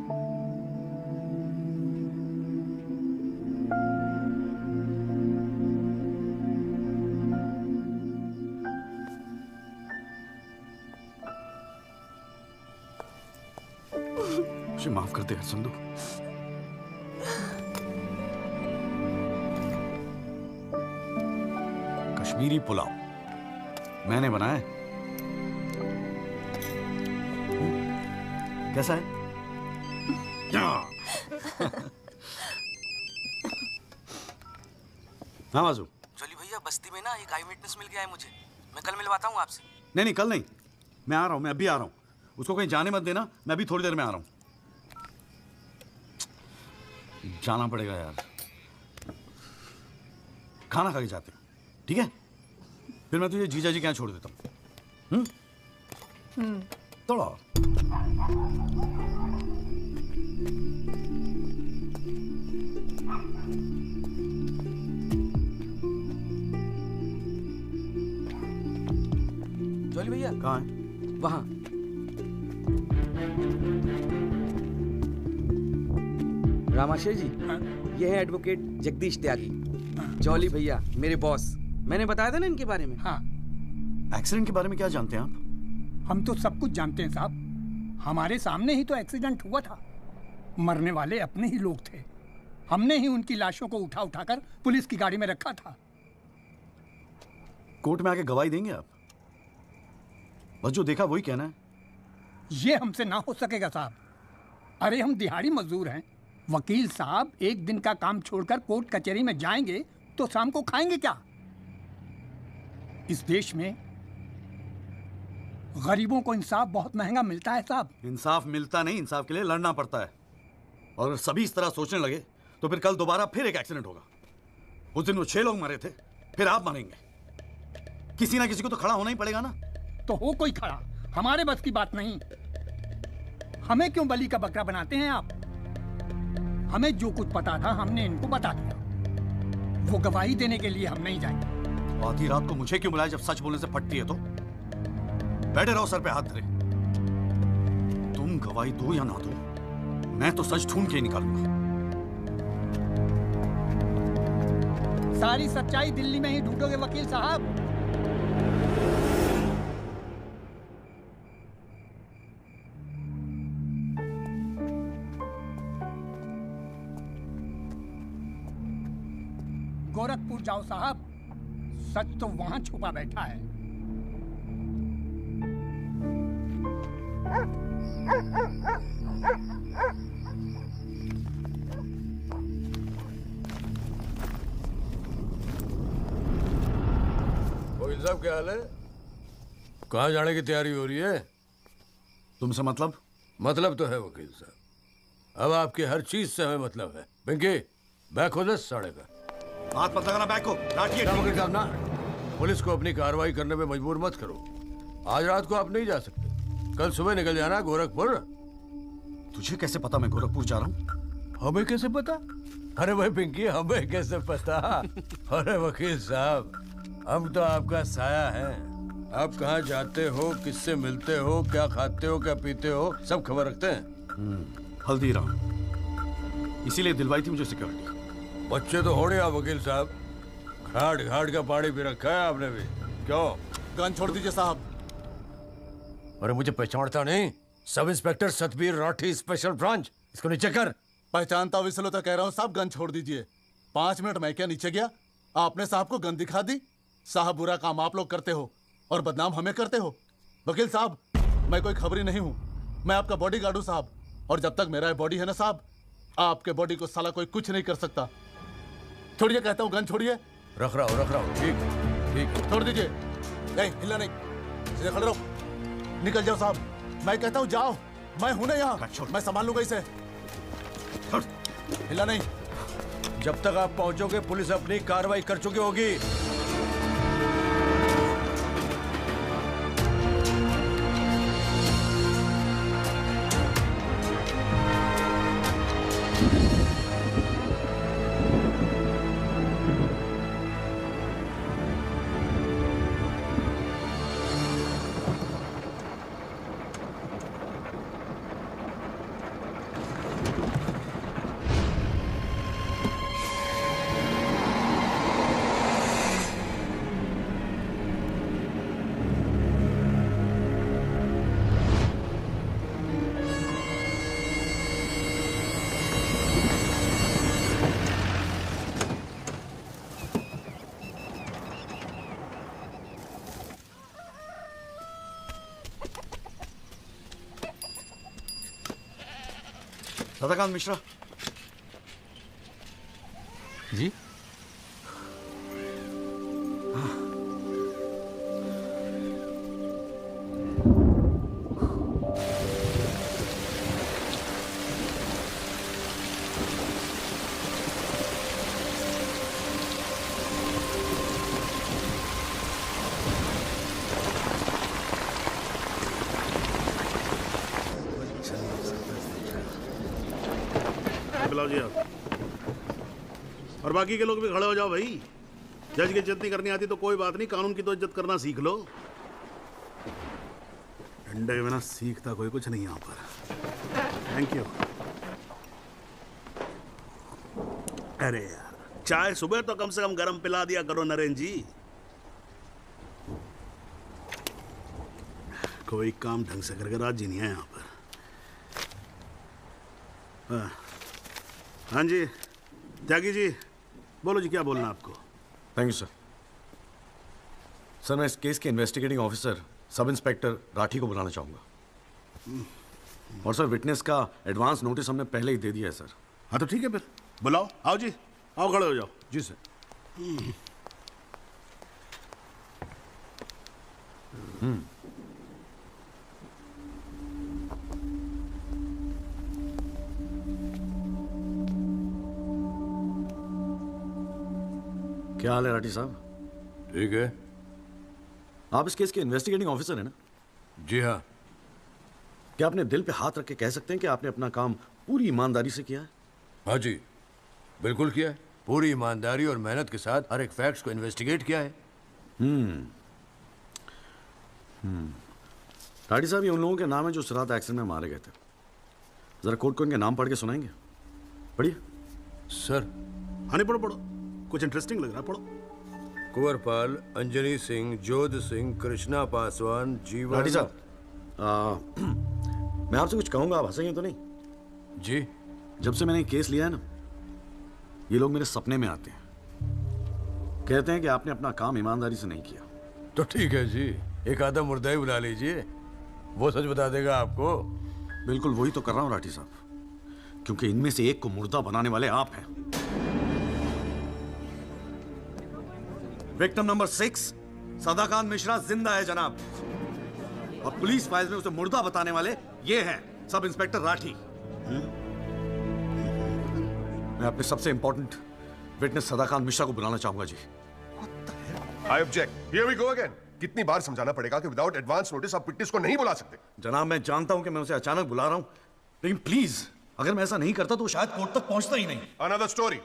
मुझे माफ कर दे संधू। कश्मीरी पुलाव मैंने बनाया है। कैसा है? हाँ बाजू। जॉली भैया, बस्ती में ना एक आई विटनेस मिल गया है मुझे। मैं कल मिलवाता हूँ आपसे। नहीं नहीं, कल नहीं, मैं आ रहा हूँ, मैं अभी आ रहा हूँ। उसको कहीं जाने मत देना, मैं अभी थोड़ी देर में आ रहा हूँ। जाना पड़ेगा यार, खाना खा के जाते हैं, ठीक है? फिर मैं तुझे जीजा जी के यहाँ छोड़ देता हूँ। थोड़ा जॉली भैया कहाँ है? वहाँ। रामाशय जी, ये है एडवोकेट जगदीश त्यागी। जॉली भैया मेरे बॉस। मैंने बताया था ना इनके बारे में। हाँ। एक्सीडेंट के बारे में क्या जानते हैं आप? हम तो सब कुछ जानते हैं साहब। हमारे सामने ही तो एक्सीडेंट हुआ था। मरने वाले अपने ही लोग थे। हमने ही उनकी लाशों को उठा उठाकर पुलिस की गाड़ी में रखा था। कोर्ट में आके गवाही देंगे आप? बस जो देखा वही कहना है। ये हमसे ना हो सकेगा साहब। अरे हम दिहाड़ी मजदूर हैं। वकील साहब एक दिन का काम छोड़कर कोर्ट कचहरी में जाएंगे तो शाम को खाएंगे क्या? इस देश में गरीबों को इंसाफ बहुत महंगा मिलता है साहब। इंसाफ मिलता नहीं, इंसाफ के लिए लड़ना पड़ता है। और अगर सभी इस तरह सोचने लगे तो फिर कल दोबारा फिर एक एक्सीडेंट होगा। उस दिन वो 6 लोग मरे थे, फिर आप मरेंगे। किसी ना किसी को तो खड़ा होना ही पड़ेगा ना। तो हो कोई खड़ा, हमारे बस की बात नहीं। हमें क्यों बलि का बकरा बनाते हैं आप? हमें जो कुछ पता था हमने इनको बता दिया। वो गवाही देने के लिए हम नहीं जाएंगे। आधी रात को मुझे क्यों बुलाया जब सच बोलने से फटती है तो? बैठे रहो सर पे हाथ धरे। तुम गवाही दो या ना दो, मैं तो सच ढूंढ के ही निकालूंगा। सारी सच्चाई दिल्ली में ही ढूंढोगे वकील साहब। गोरखपुर जाओ साहब, सच तो वहां छुपा बैठा है। वकील साहब क्या हाल है? कहाँ जाने की तैयारी हो रही है? तुमसे मतलब? मतलब तो है वकील साहब। अब आपकी हर चीज से हमें मतलब है। पिंकी, बैग खोल साढ़े का। हाथ मत लगाना बैग को। वकील साहब ना, पुलिस को अपनी कार्रवाई करने में मजबूर मत करो। आज रात को आप नहीं जा सकते, कल सुबह निकल जाना गोरखपुर। तुझे कैसे पता मैं गोरखपुर जा रहा हूँ? हमें कैसे पता? अरे भाई पिंकी, हमें कैसे पता? अरे वकील साहब, हम तो आपका साया है। आप कहाँ जाते हो, किससे मिलते हो, क्या खाते हो, क्या पीते हो, सब खबर रखते हैं। हल्दीराम, इसीलिए दिलवाई थी मुझे सिक्योरिटी। बच्चे तो हो गया वकील साहब, घाट घाट का पानी पी रखा है आपने भी। क्यों? गन छोड़ दीजिए साहब। अरे मुझे पहचानता नहीं? Sub inspector Satbir Rathi, special branch. इसको नीचे कर। पहचानता हूँ इसलिए तो कह रहा हूँ साहब, गन छोड़ दीजिए। 5 मिनट मैं क्या नीचे गया, आपने साहब को गन दिखा दी। साहब बुरा काम आप लोग करते हो और बदनाम हमें करते हो। वकील साहब, मैं कोई खबरी नहीं हूँ, मैं आपका बॉडीगार्ड हूँ साहब। और जब तक मेरा बॉडी है ना साहब, आपके बॉडी को साला कोई कुछ नहीं कर सकता। छोड़िए कहता हूँ, गन छोड़िए। रख रहा हूँ। ठीक ठीक, छोड़ दीजिए। नहीं हिलना नहीं, सीधे खड़े रहो। निकल जाओ साहब, मैं कहता हूँ जाओ। मैं हूं ना यहाँ, मैं संभाल लूंगा इसे। हिलना नहीं। जब तक आप पहुंचोगे पुलिस अपनी कार्रवाई कर चुकी होगी। सदाकांत मिश्रा जी। बुलाओ जी आप, और बाकी के लोग भी खड़े हो जाओ भाई। जज की इज्जत नहीं करनी आती तो कोई बात नहीं, कानून की तो इज्जत करना सीख लो। डंडे के बिना सीखता कोई कुछ नहीं यहाँ पर। Thank you. अरे यार, चाय सुबह तो कम से कम गर्म पिला दिया करो नरेंद्र जी। कोई काम ढंग से करके राजी नहीं है यहाँ पर। हाँ जी त्यागी जी, बोलो जी, क्या बोलना है आपको? Thank you sir. सर, मैं इस केस के investigating officer sub inspector Rathi को बुलाना चाहूँगा। और सर, विटनेस का एडवांस नोटिस हमने पहले ही दे दिया है सर। हाँ तो ठीक है, फिर बुलाओ। आओ जी, आओ खड़े हो जाओ। जी सर। क्या हाल है राठी साहब? ठीक है। आप इस केस के इन्वेस्टिगेटिंग ऑफिसर हैं ना? जी हाँ। क्या आपने दिल पे हाथ रख के कह सकते हैं कि आपने अपना काम पूरी ईमानदारी से किया है? हाँ जी, बिल्कुल किया है। पूरी ईमानदारी और मेहनत के साथ हर एक फैक्ट्स को इन्वेस्टिगेट किया है। राठी साहब, ये उन लोगों के नाम है जो इस रात एक्सीडेंट में मारे गए थे। जरा कोर्ट को उनके नाम पढ़ के सुनाएंगे? पढ़िए सर। हाँ नहीं, पढ़ो पढ़ो, कुछ इंटरेस्टिंग लग रहा है, पढ़ो। कुंवरपाल, अंजनी सिंह, जोध सिंह, कृष्णा पासवान, जीवन। राठी साहब, मैं आपसे कुछ कहूंगा, आप हंसेंगे तो नहीं? जी। जब से मैंने ये केस लिया है ना, ये लोग मेरे सपने में आते हैं, कहते हैं कि आपने अपना काम ईमानदारी से नहीं किया। तो ठीक है जी, एक आधा मुर्दा ही बुला लीजिए, वो सच बता देगा आपको। बिल्कुल वही तो कर रहा हूं राठी साहब, क्योंकि इनमें से एक को मुर्दा बनाने वाले आप हैं। विक्टिम नंबर 6 सदाकांत मिश्रा जिंदा है जनाब, और पुलिस फाइल्स में उसे मुर्दा बताने वाले ये हैं सब इंस्पेक्टर राठी। मैं अपने सबसे इंपॉर्टेंट विटनेस सदाकांत मिश्रा को बुलाना चाहूंगा जी। I object. Here we go again. कितनी बार समझाना पड़ेगा कि विदाउट एडवांस नोटिस आप विटनेस को नहीं बुला सकते? जनाब, मैं जानता हूं कि मैं उसे अचानक बुला रहा हूं, लेकिन प्लीज, अगर मैं ऐसा नहीं करता तो शायद कोर्ट तक पहुंचता ही नहीं। Another story.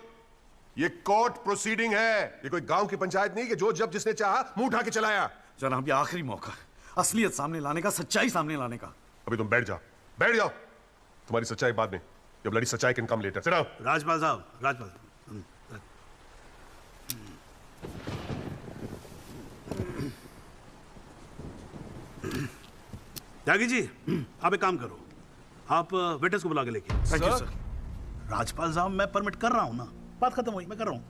ये कोर्ट प्रोसीडिंग है, ये कोई गांव की पंचायत नहीं कि जो जब जिसने चाहा मुंह उठा के चलाया। जनाब, ये आखिरी मौका है असलियत सामने लाने का, सच्चाई सामने लाने का। अभी तुम बैठ जाओ, बैठ जाओ। तुम्हारी सच्चाई बाद में, जब लड़ी सच्चाई कैन कम लेटर। चलो राजपाल साहब, राजपाल त्यागी जी, आप एक काम करो, आप वेटर्स को बुला के लेके। Thank you sir. राजपाल साहब, मैं परमिट कर रहा हूं ना, बात खत्म हुई, मैं कर रहा हूं।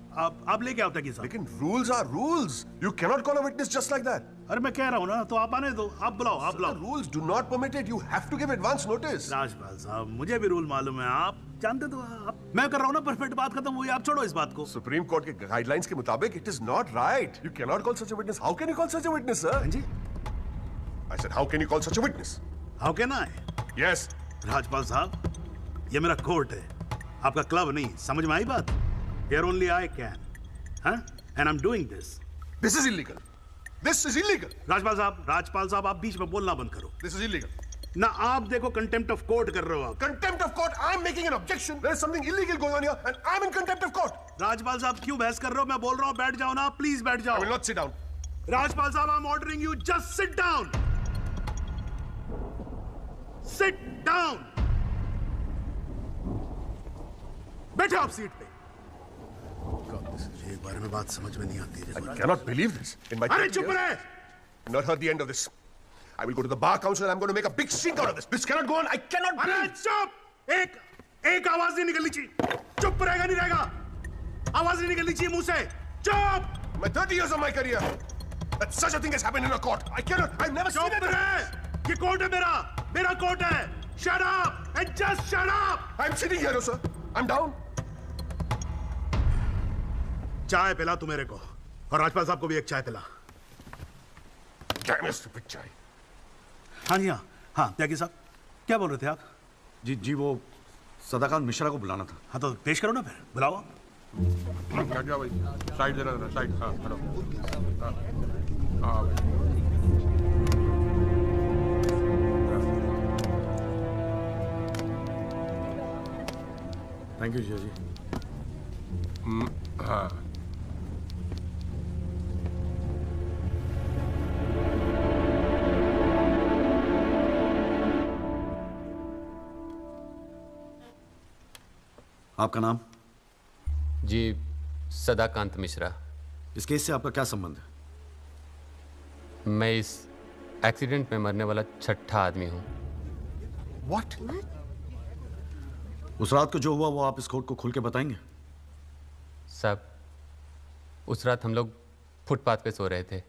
आप लेके आओ त्यागी साहब। लेकिन rules are rules, you can not call a witness just like that. अरे मैं कह रहा हूं ना, तो आप आने दो, आप बुलाओ, आप बुलाओ। Rules do not permit it, you have to give advance notice. Rajpal साहब, मुझे भी रूल मालूम है, आप जानते तो आप। मैं कर रहा हूं ना परफेक्ट, बात खत्म हुई, आप छोड़ो इस बात को। सुप्रीम कोर्ट के गाइडलाइंस के मुताबिक it is not right, you can not call such a witness. How can you call such a witness sir? जी, I said how can you call such a witness? How can I? Yes Rajpal साहब, ये मेरा court है, आपका club नहीं, समझ में आई बात? Here only I can, huh? And I'm doing this. This is illegal. This is illegal. Rajpal साहब, आप बीच में बोलना बंद करो। This is illegal. ना आप देखो कंटेम्प्ट ऑफ कोर्ट कर रहे हो आप। Contempt of court. I'm making an objection. There is something illegal going on here, and I'm in contempt of court. Rajpal साहब, क्यों बहस कर रहे हो? मैं बोल रहा हूँ, बैठ जाओ ना, प्लीज बैठ जाओ। I will not sit down. Rajpal साहब, I'm ordering you, just sit down. Sit down. बैठो आप सीट पे। एक बारे में बात समझ में नहीं आती। I cannot believe this. In my अरे चुप रहे! Not heard the end of this. I will go to the bar council and I'm going to make a big stink out of this. This cannot go on. I cannot. अरे चुप! एक आवाज नहीं निकलनी चाहिए। चुप रहेगा नहीं रहेगा। आवाज नहीं निकलनी चाहिए मुंह से। चुप! My 30 years of my career, that such a thing has happened in a court. I cannot. I've never seen it. चुप रहे! ये कोर्ट है मेरा कोर्ट है। Shut up and just shut up. I'm sitting here, sir. I'm down. चाय पिला तू मेरे को, और राजपाल साहब को भी एक चाय पिला। चाय। हाँ जी, हाँ त्यागी साहब, क्या बोल रहे थे आप? जी वो सदाकांत मिश्रा को बुलाना था। हाँ तो पेश करो ना, फिर बुलाओ आप। क्या भाई, साइड दे रहा, साइड। हाँ करो। हाँ भाई। थैंक यू जी। हाँ आपका नाम? जी, सदाकांत मिश्रा। इस केस से आपका क्या संबंध है? मैं इस एक्सीडेंट में मरने वाला छठा आदमी हूँ। What? उस रात को जो हुआ वो आप इस कोर्ट को खुल के बताएंगे? साहब, उस रात हम लोग फुटपाथ पे सो रहे थे।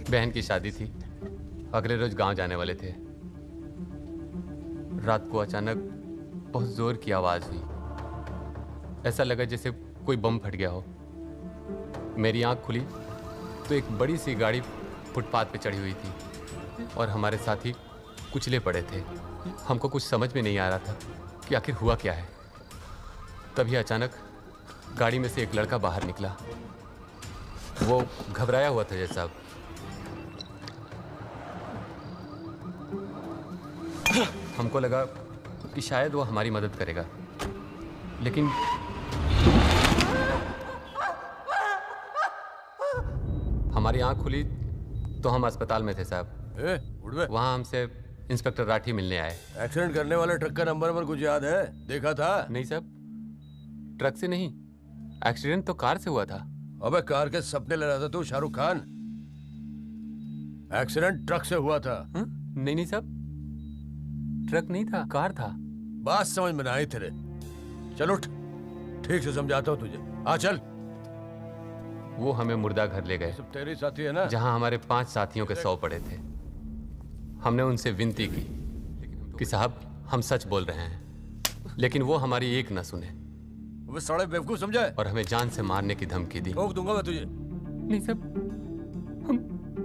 बहन की शादी थी, अगले रोज गांव जाने वाले थे। रात को अचानक बहुत जोर की आवाज हुई, ऐसा लगा जैसे कोई बम फट गया हो। मेरी आंख खुली तो एक बड़ी सी गाड़ी फुटपाथ पे चढ़ी हुई थी और हमारे साथी कुचले पड़े थे। हमको कुछ समझ में नहीं आ रहा था कि आखिर हुआ क्या है। तभी अचानक गाड़ी में से एक लड़का बाहर निकला। वो घबराया हुआ था जैसा। हमको लगा कि शायद वो हमारी मदद करेगा, लेकिन हमारी आंख खुली तो हम अस्पताल में थे साहब। वहाँ हमसे इंस्पेक्टर राठी मिलने आए। एक्सीडेंट करने वाले ट्रक का नंबर कुछ याद है? देखा था? नहीं साहब, ट्रक से नहीं, एक्सीडेंट तो कार से हुआ था। अबे कार के सपने ले रहा था तू, शाहरुख खान। एक्सीडेंट ट्रक से हुआ था। नहीं साहब, ट्रक नहीं था, कार था। बात समझ में आई तेरे। चल उठ, ठीक से समझाता हूँ तुझे। आ चल। वो हमें मुर्दा घर ले गए। सब तेरे साथी है ना? जहाँ हमारे 5 साथियों के 100 पड़े थे। हमने उनसे विनती की कि साहब हम सच बोल रहे हैं, लेकिन वो हमारी एक न सुने। वो साले बेवकूफ समझा है और हमें जान से मारने की धमकी दी। ठोक दूंगा मैं तुझे। नहीं साहब,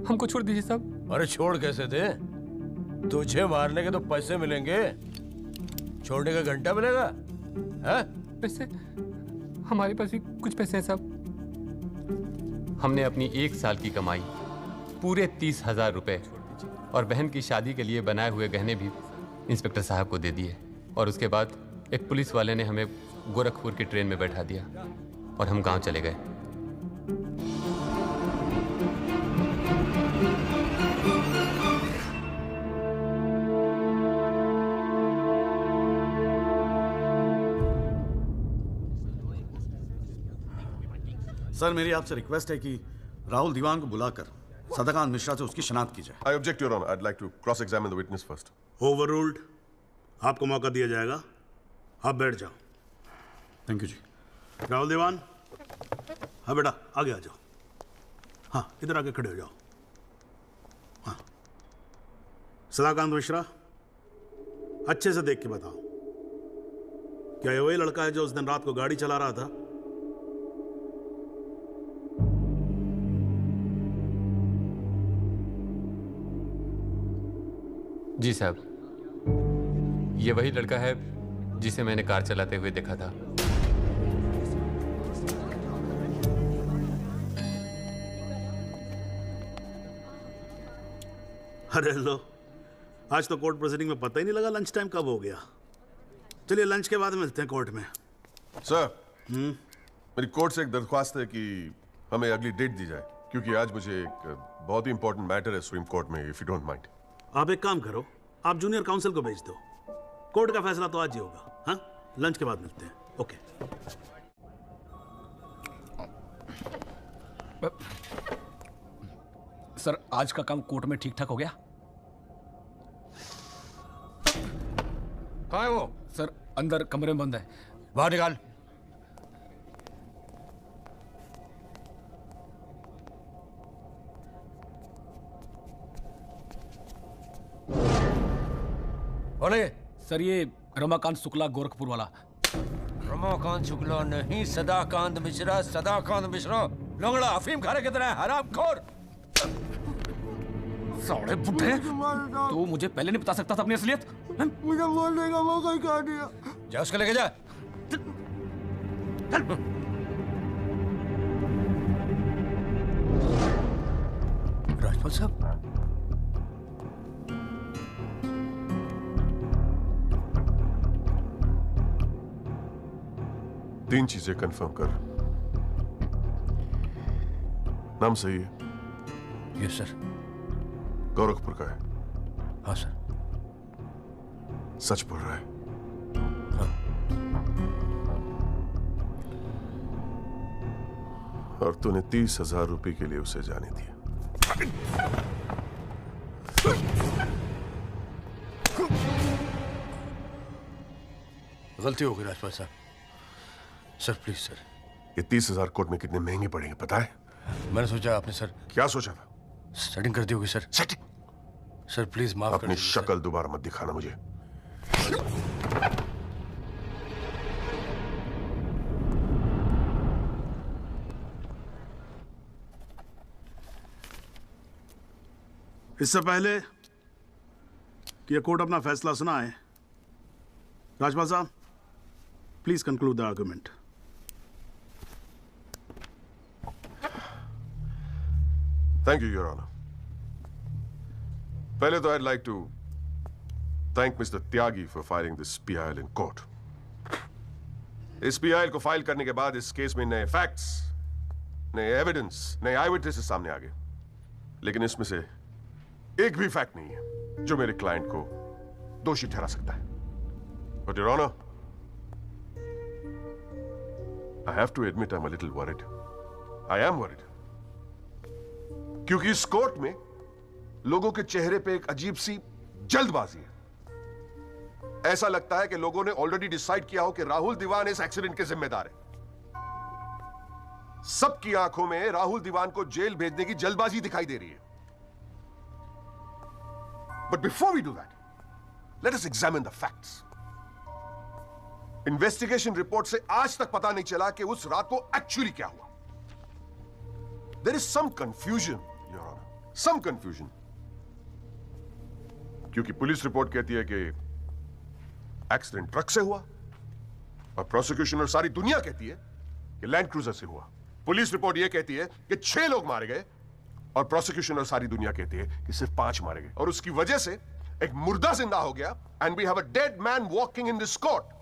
हमको छोड़ दीजिए साहब। अरे छोड़ कैसे दे? तुझे मारने के तो पैसे मिलेंगे, छोड़ने का घंटा मिलेगा? हैं? पैसे? हमारे पास भी कुछ पैसे हैं साहब। हमने अपनी 1 साल की कमाई पूरे 30,000 रुपए और बहन की शादी के लिए बनाए हुए गहने भी इंस्पेक्टर साहब को दे दिए। और उसके बाद एक पुलिस वाले ने हमें गोरखपुर की ट्रेन में बैठा दिया और हम गांव चले गए। सर मेरी आपसे रिक्वेस्ट है कि राहुल दीवान को बुलाकर सदाकांत मिश्रा से उसकी शिनाख्त की जाए। I object, Your Honor. I'd like to cross-examine the witness first. Overruled. आपको मौका दिया जाएगा, आप बैठ जाओ। थैंक यू जी। राहुल दीवान, हाँ बेटा आगे आ जाओ। हाँ इधर आके खड़े हो जाओ। हाँ सदाकांत मिश्रा, अच्छे से देख के बताओ, क्या ये वही लड़का है जो उस दिन रात को गाड़ी चला रहा था? जी साहब, ये वही लड़का है जिसे मैंने कार चलाते हुए देखा था। अरे लो, आज तो कोर्ट प्रोसीडिंग में पता ही नहीं लगा लंच टाइम कब हो गया। चलिए लंच के बाद मिलते हैं कोर्ट में। सर, मेरी कोर्ट से एक दरख्वास्त है कि हमें अगली डेट दी जाए, क्योंकि आज मुझे एक बहुत ही इंपॉर्टेंट मैटर है सुप्रीम कोर्ट में, इफ यू डोंट माइंड। आप एक काम करो, आप जूनियर काउंसिल को भेज दो। कोर्ट का फैसला तो आज ही होगा। हाँ लंच के बाद मिलते हैं। ओके। सर आज का काम कोर्ट में ठीक ठाक हो गया? कहाँ है वो? सर अंदर कमरे में बंद है। बाहर निकाल। कौन है? सर ये रमाकांत शुक्ला, गोरखपुर वाला। रमाकांत शुक्ला नहीं, सदाकांत मिश्रा। सदाकांत मिश्रा लंगड़ा अफीम खाने की तरह हरामखोर। साले बुड्ढे, तू मुझे पहले नहीं बता सकता था अपनी असलियत? मुझे बोलने का मौका ही क्या दिया? जा उसको लेके जा। राजपाल साहब, तीन चीजें कंफर्म कर। नाम सही है? Yes sir. गोरखपुर का है? हाँ सर। सच बोल रहा है? हाँ। और तूने 30,000 रुपए के लिए उसे जाने दिया? गलती हो गई राजपाल साहब। Sir please sir. ये 30,000 कोर्ट में कितने महंगे पड़ेंगे पता है? मैंने सोचा आपने सर। क्या सोचा था? सेटिंग कर दी होगी सर। सेटिंग? सर प्लीज माफ कर अपनी शक्ल दोबारा मत दिखाना मुझे। इससे पहले कि यह कोर्ट अपना फैसला सुनाए, राजपाल साहब please conclude the argument. Thank you, Your Honor. पहले तो I'd like to thank Mr. Tyagi for filing this PIL in court. इस PIL को फाइल करने के बाद इस केस में नए फैक्ट्स, नए एविडेंस, नए आई विटनेसेस सामने आ गए। लेकिन इसमें से एक भी फैक्ट नहीं है जो मेरे क्लाइंट को दोषी ठहरा सकता है। But Your Honor, I have to admit I'm a little worried. I am worried. क्योंकि इस कोर्ट में लोगों के चेहरे पे एक अजीब सी जल्दबाजी है। ऐसा लगता है कि लोगों ने ऑलरेडी डिसाइड किया हो कि राहुल दीवान इस एक्सीडेंट के जिम्मेदार है। सबकी आंखों में राहुल दीवान को जेल भेजने की जल्दबाजी दिखाई दे रही है। But before we do that, let us examine the facts. Investigation report से आज तक पता नहीं चला कि उस रात को एक्चुअली क्या हुआ। There is some confusion, Your Honor. Some confusion. क्योंकि पुलिस रिपोर्ट कहती है कि एक्सीडेंट ट्रक से हुआ और प्रोसिक्यूशन और सारी दुनिया कहती है कि लैंड क्रूजर से हुआ। पुलिस रिपोर्ट यह कहती है कि 6 लोग मारे गए और प्रोसिक्यूशन और सारी दुनिया कहती है कि सिर्फ 5 मारे गए। और उसकी वजह से एक मुर्दा जिंदा हो गया। And we have a dead man walking in this court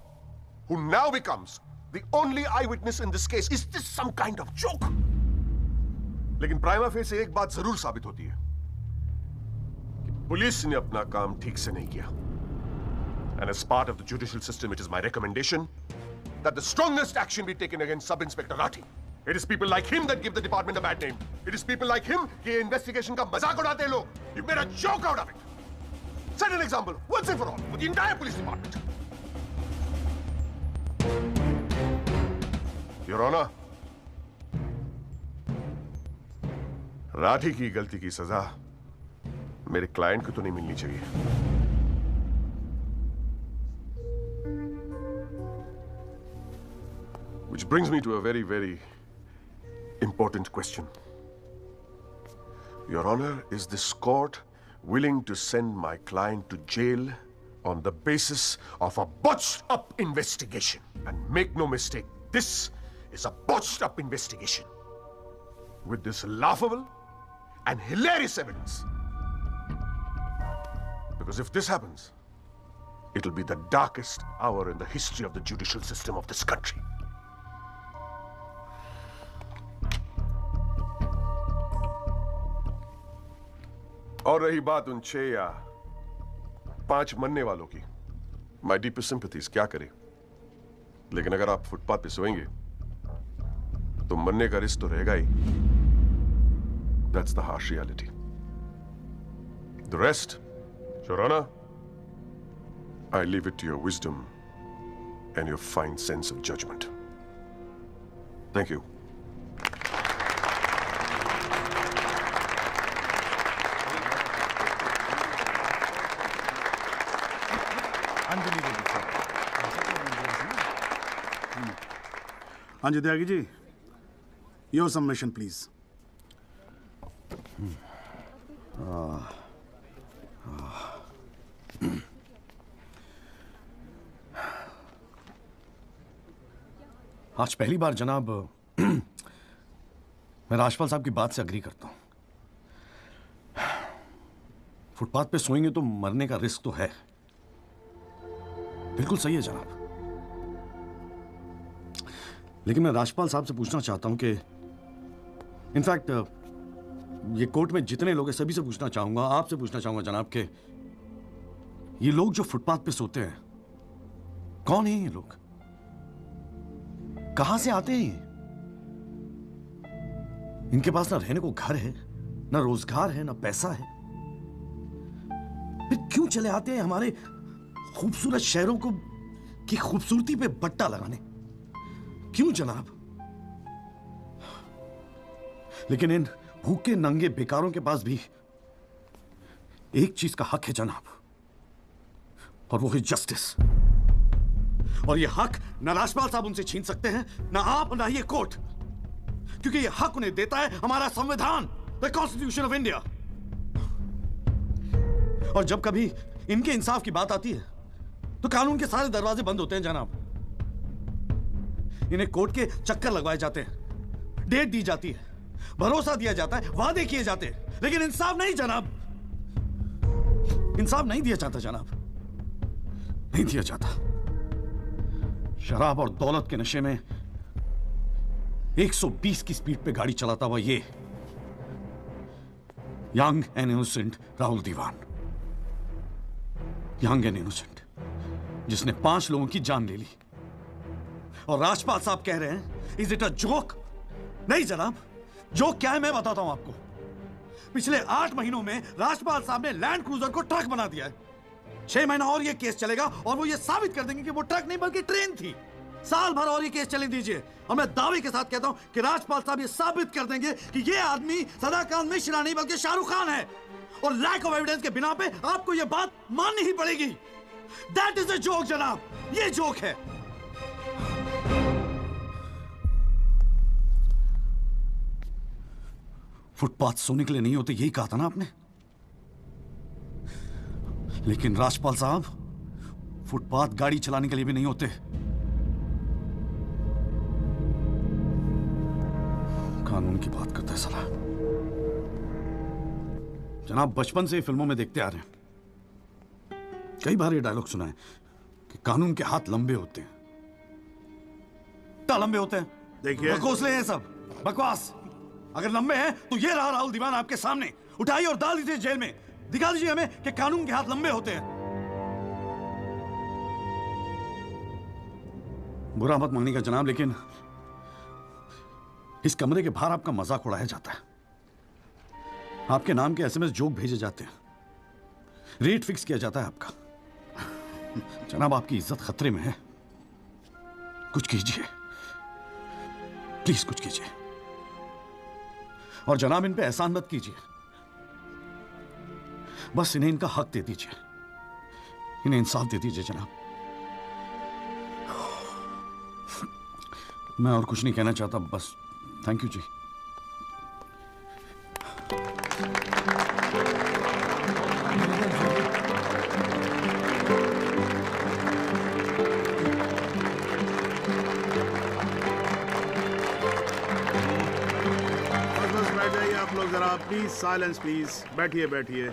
who now becomes the only eyewitness in this case. Is this some kind of joke? लेकिन प्राइमा फेस एक बात जरूर साबित होती है कि पुलिस ने अपना काम ठीक से नहीं किया. And as part of the judicial system, it is my recommendation that the strongest action be taken against Sub-Inspector Rathi. It is people like him that give the department a bad name. It is people like him कि investigation का मजाक उड़ाते हैं लोग. You made a joke out of it. Set an example once and for all for the entire police department. Your Honor, Rathi की गलती की सजा मेरे क्लाइंट को तो नहीं मिलनी चाहिए. Which brings me to a very, very important question. Your Honor, is this court willing to send my client to jail on the basis of a botched up investigation? And make no mistake, this is a botched up investigation with this laughable and hilarious evidence. Because if this happens, it'll be the darkest hour in the history of the judicial system of this country. और रही बात उन 6 या 5 मरने वालों की, माई deepest sympathies, क्या करें. लेकिन अगर आप फुटपाथ पे सोएंगे तो मरने का रिस्क तो रहेगा ही. That's the harsh reality. The rest, your honour, I leave it to your wisdom and your fine sense of judgement. Thank you. हाँ जी Tyagi ji, your submission please. आज पहली बार जनाब मैं राजपाल साहब की बात से अग्री करता हूं. फुटपाथ पे सोएंगे तो मरने का रिस्क तो है. बिल्कुल सही है जनाब. लेकिन मैं राजपाल साहब से पूछना चाहता हूं कि इनफैक्ट ये कोर्ट में जितने लोग हैं सभी से पूछना चाहूंगा, आपसे पूछना चाहूंगा जनाब के ये लोग जो फुटपाथ पे सोते हैं कौन है? ये लोग कहां से आते हैं? इनके पास ना रहने को घर है, ना रोजगार है, ना पैसा है. फिर क्यों चले आते हैं हमारे खूबसूरत शहरों को की खूबसूरती पे बट्टा लगाने? क्यों जनाब? लेकिन इन भूखे नंगे बेकारों के पास भी एक चीज का हक है जनाब, और वो है जस्टिस. और ये हक ना राजपाल साहब उनसे छीन सकते हैं, ना आप, ना ये कोर्ट, क्योंकि ये हक उन्हें देता है हमारा संविधान, द कॉन्स्टिट्यूशन ऑफ इंडिया. और जब कभी इनके इंसाफ की बात आती है तो कानून के सारे दरवाजे बंद होते हैं जनाब. इन्हें कोर्ट के चक्कर लगवाए जाते हैं, डेट दी जाती है, भरोसा दिया जाता है, वादे किए जाते हैं, लेकिन इंसाफ नहीं जनाब. इंसाफ नहीं दिया जाता जनाब, नहीं दिया जाता. शराब और दौलत के नशे में 120 की स्पीड पे गाड़ी चलाता हुआ ये young and innocent Rahul Diwan, young and innocent, जिसने 5 लोगों की जान ले ली. और राजपाल साहब कह रहे हैं इज इट अ जोक? नहीं जनाब, जोक क्या है मैं बताता हूं आपको. पिछले 8 महीनों में राजपाल साहब ने लैंड क्रूजर को ट्रक बना दिया है. 6 महीना और ये केस चलेगा और वो ये साबित कर देंगे कि वो ट्रक नहीं बल्कि ट्रेन थी. साल भर और ये केस चले दीजिए और मैं दावे के साथ कहता हूं कि राजपाल साहब ये साबित कर देंगे कि ये आदमी सदाकांत मिश्रा नहीं बल्कि शाहरुख खान है. और लैक ऑफ एविडेंस के बिना पे आपको ये बात माननी ही पड़ेगी. दैट इज अ जोक जनाब, ये जोक है. फुटपाथ सोने के लिए नहीं होते, यही कहा था ना आपने. लेकिन राजपाल साहब फुटपाथ गाड़ी चलाने के लिए भी नहीं होते. कानून की बात करता है साला. जनाब बचपन से फिल्मों में देखते आ रहे हैं, कई बार ये डायलॉग सुना है कि कानून के हाथ लंबे होते हैं. गुप्ता लंबे होते हैं। देखिए बकोसले हैं सब, बकवास। अगर लंबे हैं तो ये रहा राहुल दीवान आपके सामने, उठाइए और डाल दीजिए जेल में। दिखा दीजिए हमें कि कानून के हाथ लंबे होते हैं। बुरा मत मानिएगा जनाब, लेकिन इस कमरे के बाहर आपका मजाक उड़ाया जाता है। आपके नाम के एसएमएस जोक भेजे जाते हैं, रेट फिक्स किया जाता है आपका। जनाब, आपकी इज्जत खतरे में है। कुछ कीजिए प्लीज, कुछ कीजिए। और जनाब, इन पे एहसान मत कीजिए, बस इन्हें इनका हक दे दीजिए, इन्हें इंसाफ दे दीजिए जनाब। मैं और कुछ नहीं कहना चाहता, बस थैंक यू जी। जरा प्लीज साइलेंस प्लीज, बैठिए बैठिए,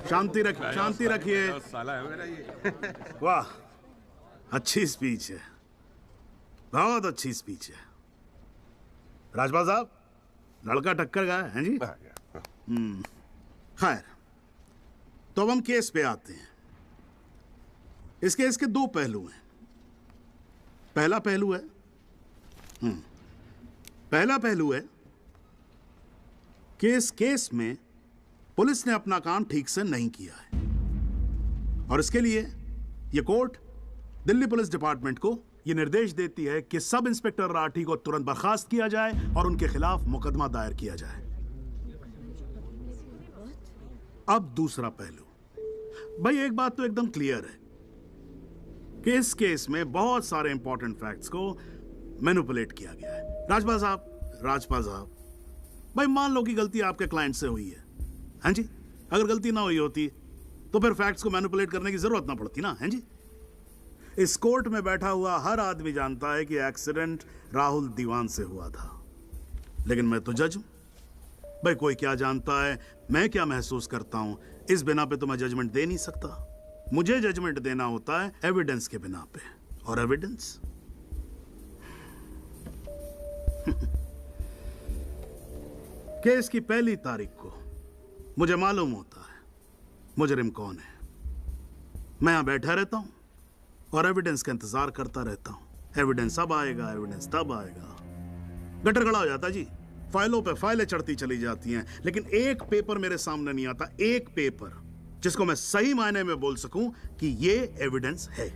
शांति रखिए, शांति रखिए। वाह, अच्छी स्पीच है, बहुत अच्छी स्पीच है। राजपाल साहब, लड़का टक्कर गया है जी। खैर, तो अब हम केस पे आते हैं। इस केस के दो पहलू हैं। पहला पहलू है कि इस केस में पुलिस ने अपना काम ठीक से नहीं किया है, और इसके लिए यह कोर्ट दिल्ली पुलिस डिपार्टमेंट को यह निर्देश देती है कि सब इंस्पेक्टर राठी को तुरंत बर्खास्त किया जाए और उनके खिलाफ मुकदमा दायर किया जाए। अब दूसरा पहलू, भाई एक बात तो एकदम क्लियर है कि इस केस में बहुत सारे इंपॉर्टेंट फैक्ट्स को मैनिपुलेट किया गया है। राजपाल साहब, भाई मान लो कि गलती आपके क्लाइंट से हुई है, हैं जी? अगर गलती ना हुई होती तो फिर फैक्ट्स को मैनिपुलेट करने की जरूरत ना पड़ती ना, हैं जी? इस कोर्ट में बैठा हुआ हर आदमी जानता है कि एक्सीडेंट राहुल दीवान से हुआ था, लेकिन मैं तो जज हूं। भाई कोई क्या जानता है, मैं क्या महसूस करता हूं, इस बिना पे तो मैं जजमेंट दे नहीं सकता। मुझे जजमेंट देना होता है एविडेंस के बिना पे, और एविडेंस केस की पहली तारीख को मुझे मालूम होता है मुजरिम कौन है। मैं यहां बैठा रहता हूं और एविडेंस का इंतजार करता रहता हूं। एविडेंस अब आएगा, एविडेंस तब आएगा। गटर खड़ा हो जाता जी, फाइलों पे फाइलें चढ़ती चली जाती हैं, लेकिन एक पेपर मेरे सामने नहीं आता, एक पेपर जिसको मैं सही मायने में बोल सकूं कि ये एविडेंस है।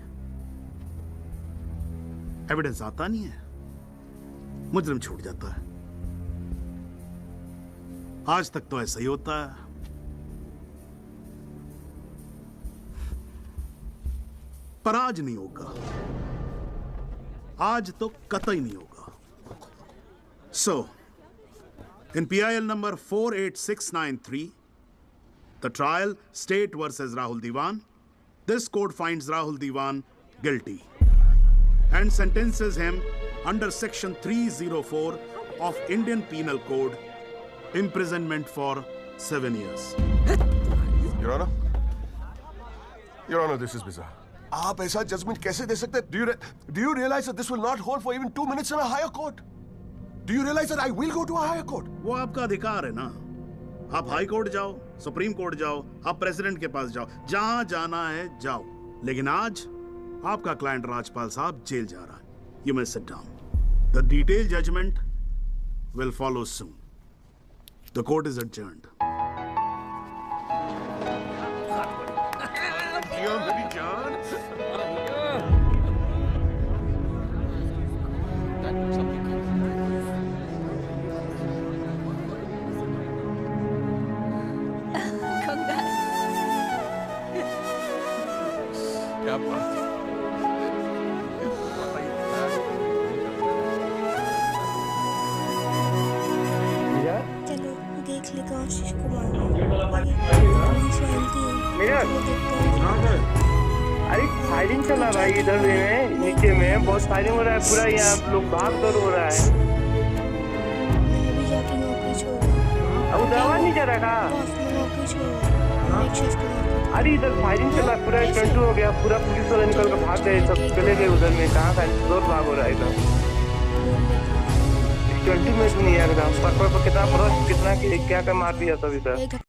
एविडेंस आता नहीं है, मुजरिम छूट जाता है। आज तक तो ऐसा ही होता है। पर आज नहीं होगा, आज तो कतई नहीं होगा। सो in PIL number 48693, the trial State versus Rahul Diwan, this court finds Rahul Diwan guilty and sentences him under section 304 of Indian Penal Code, imprisonment for 7 years. Your Honor, this is bizarre. आप ऐसा judgement कैसे दे सकते हैं? Do you realize that this will not hold for even 2 minutes in a higher court? Do you realize that I will go to a higher court? वो आपका अधिकार है ना। आप हाई कोर्ट जाओ, सुप्रीम कोर्ट जाओ, आप प्रेसिडेंट के पास जाओ, जहां जाना है जाओ। लेकिन आज आपका क्लाइंट राजपाल साहब जेल जा रहा है। You may sit down. The detailed judgment will follow soon. The court is adjourned. क्या बात है। चलो देख लेगा आशीष कुमार। अरे फायरिंग चला भाई, इधर में नीचे में बहुत फायरिंग हो रहा है, पूरा यहाँ लोग भाग दौड़ हो रहा है। मैं भी जाके नौकरी छोड़। अब दवा नहीं जा रहा। नौकरी छोड़, अरे इधर फायरिंग चला, पूरा स्टंट हो गया, पूरा पुलिस वाले निकल कर भाग गए, सब चले गए उधर में। कहाँ का जोर भाग हो रहा है इधर। स्टंट में तो नहीं आ रहा, पर कितना क्या क्या मार दिया सब इधर।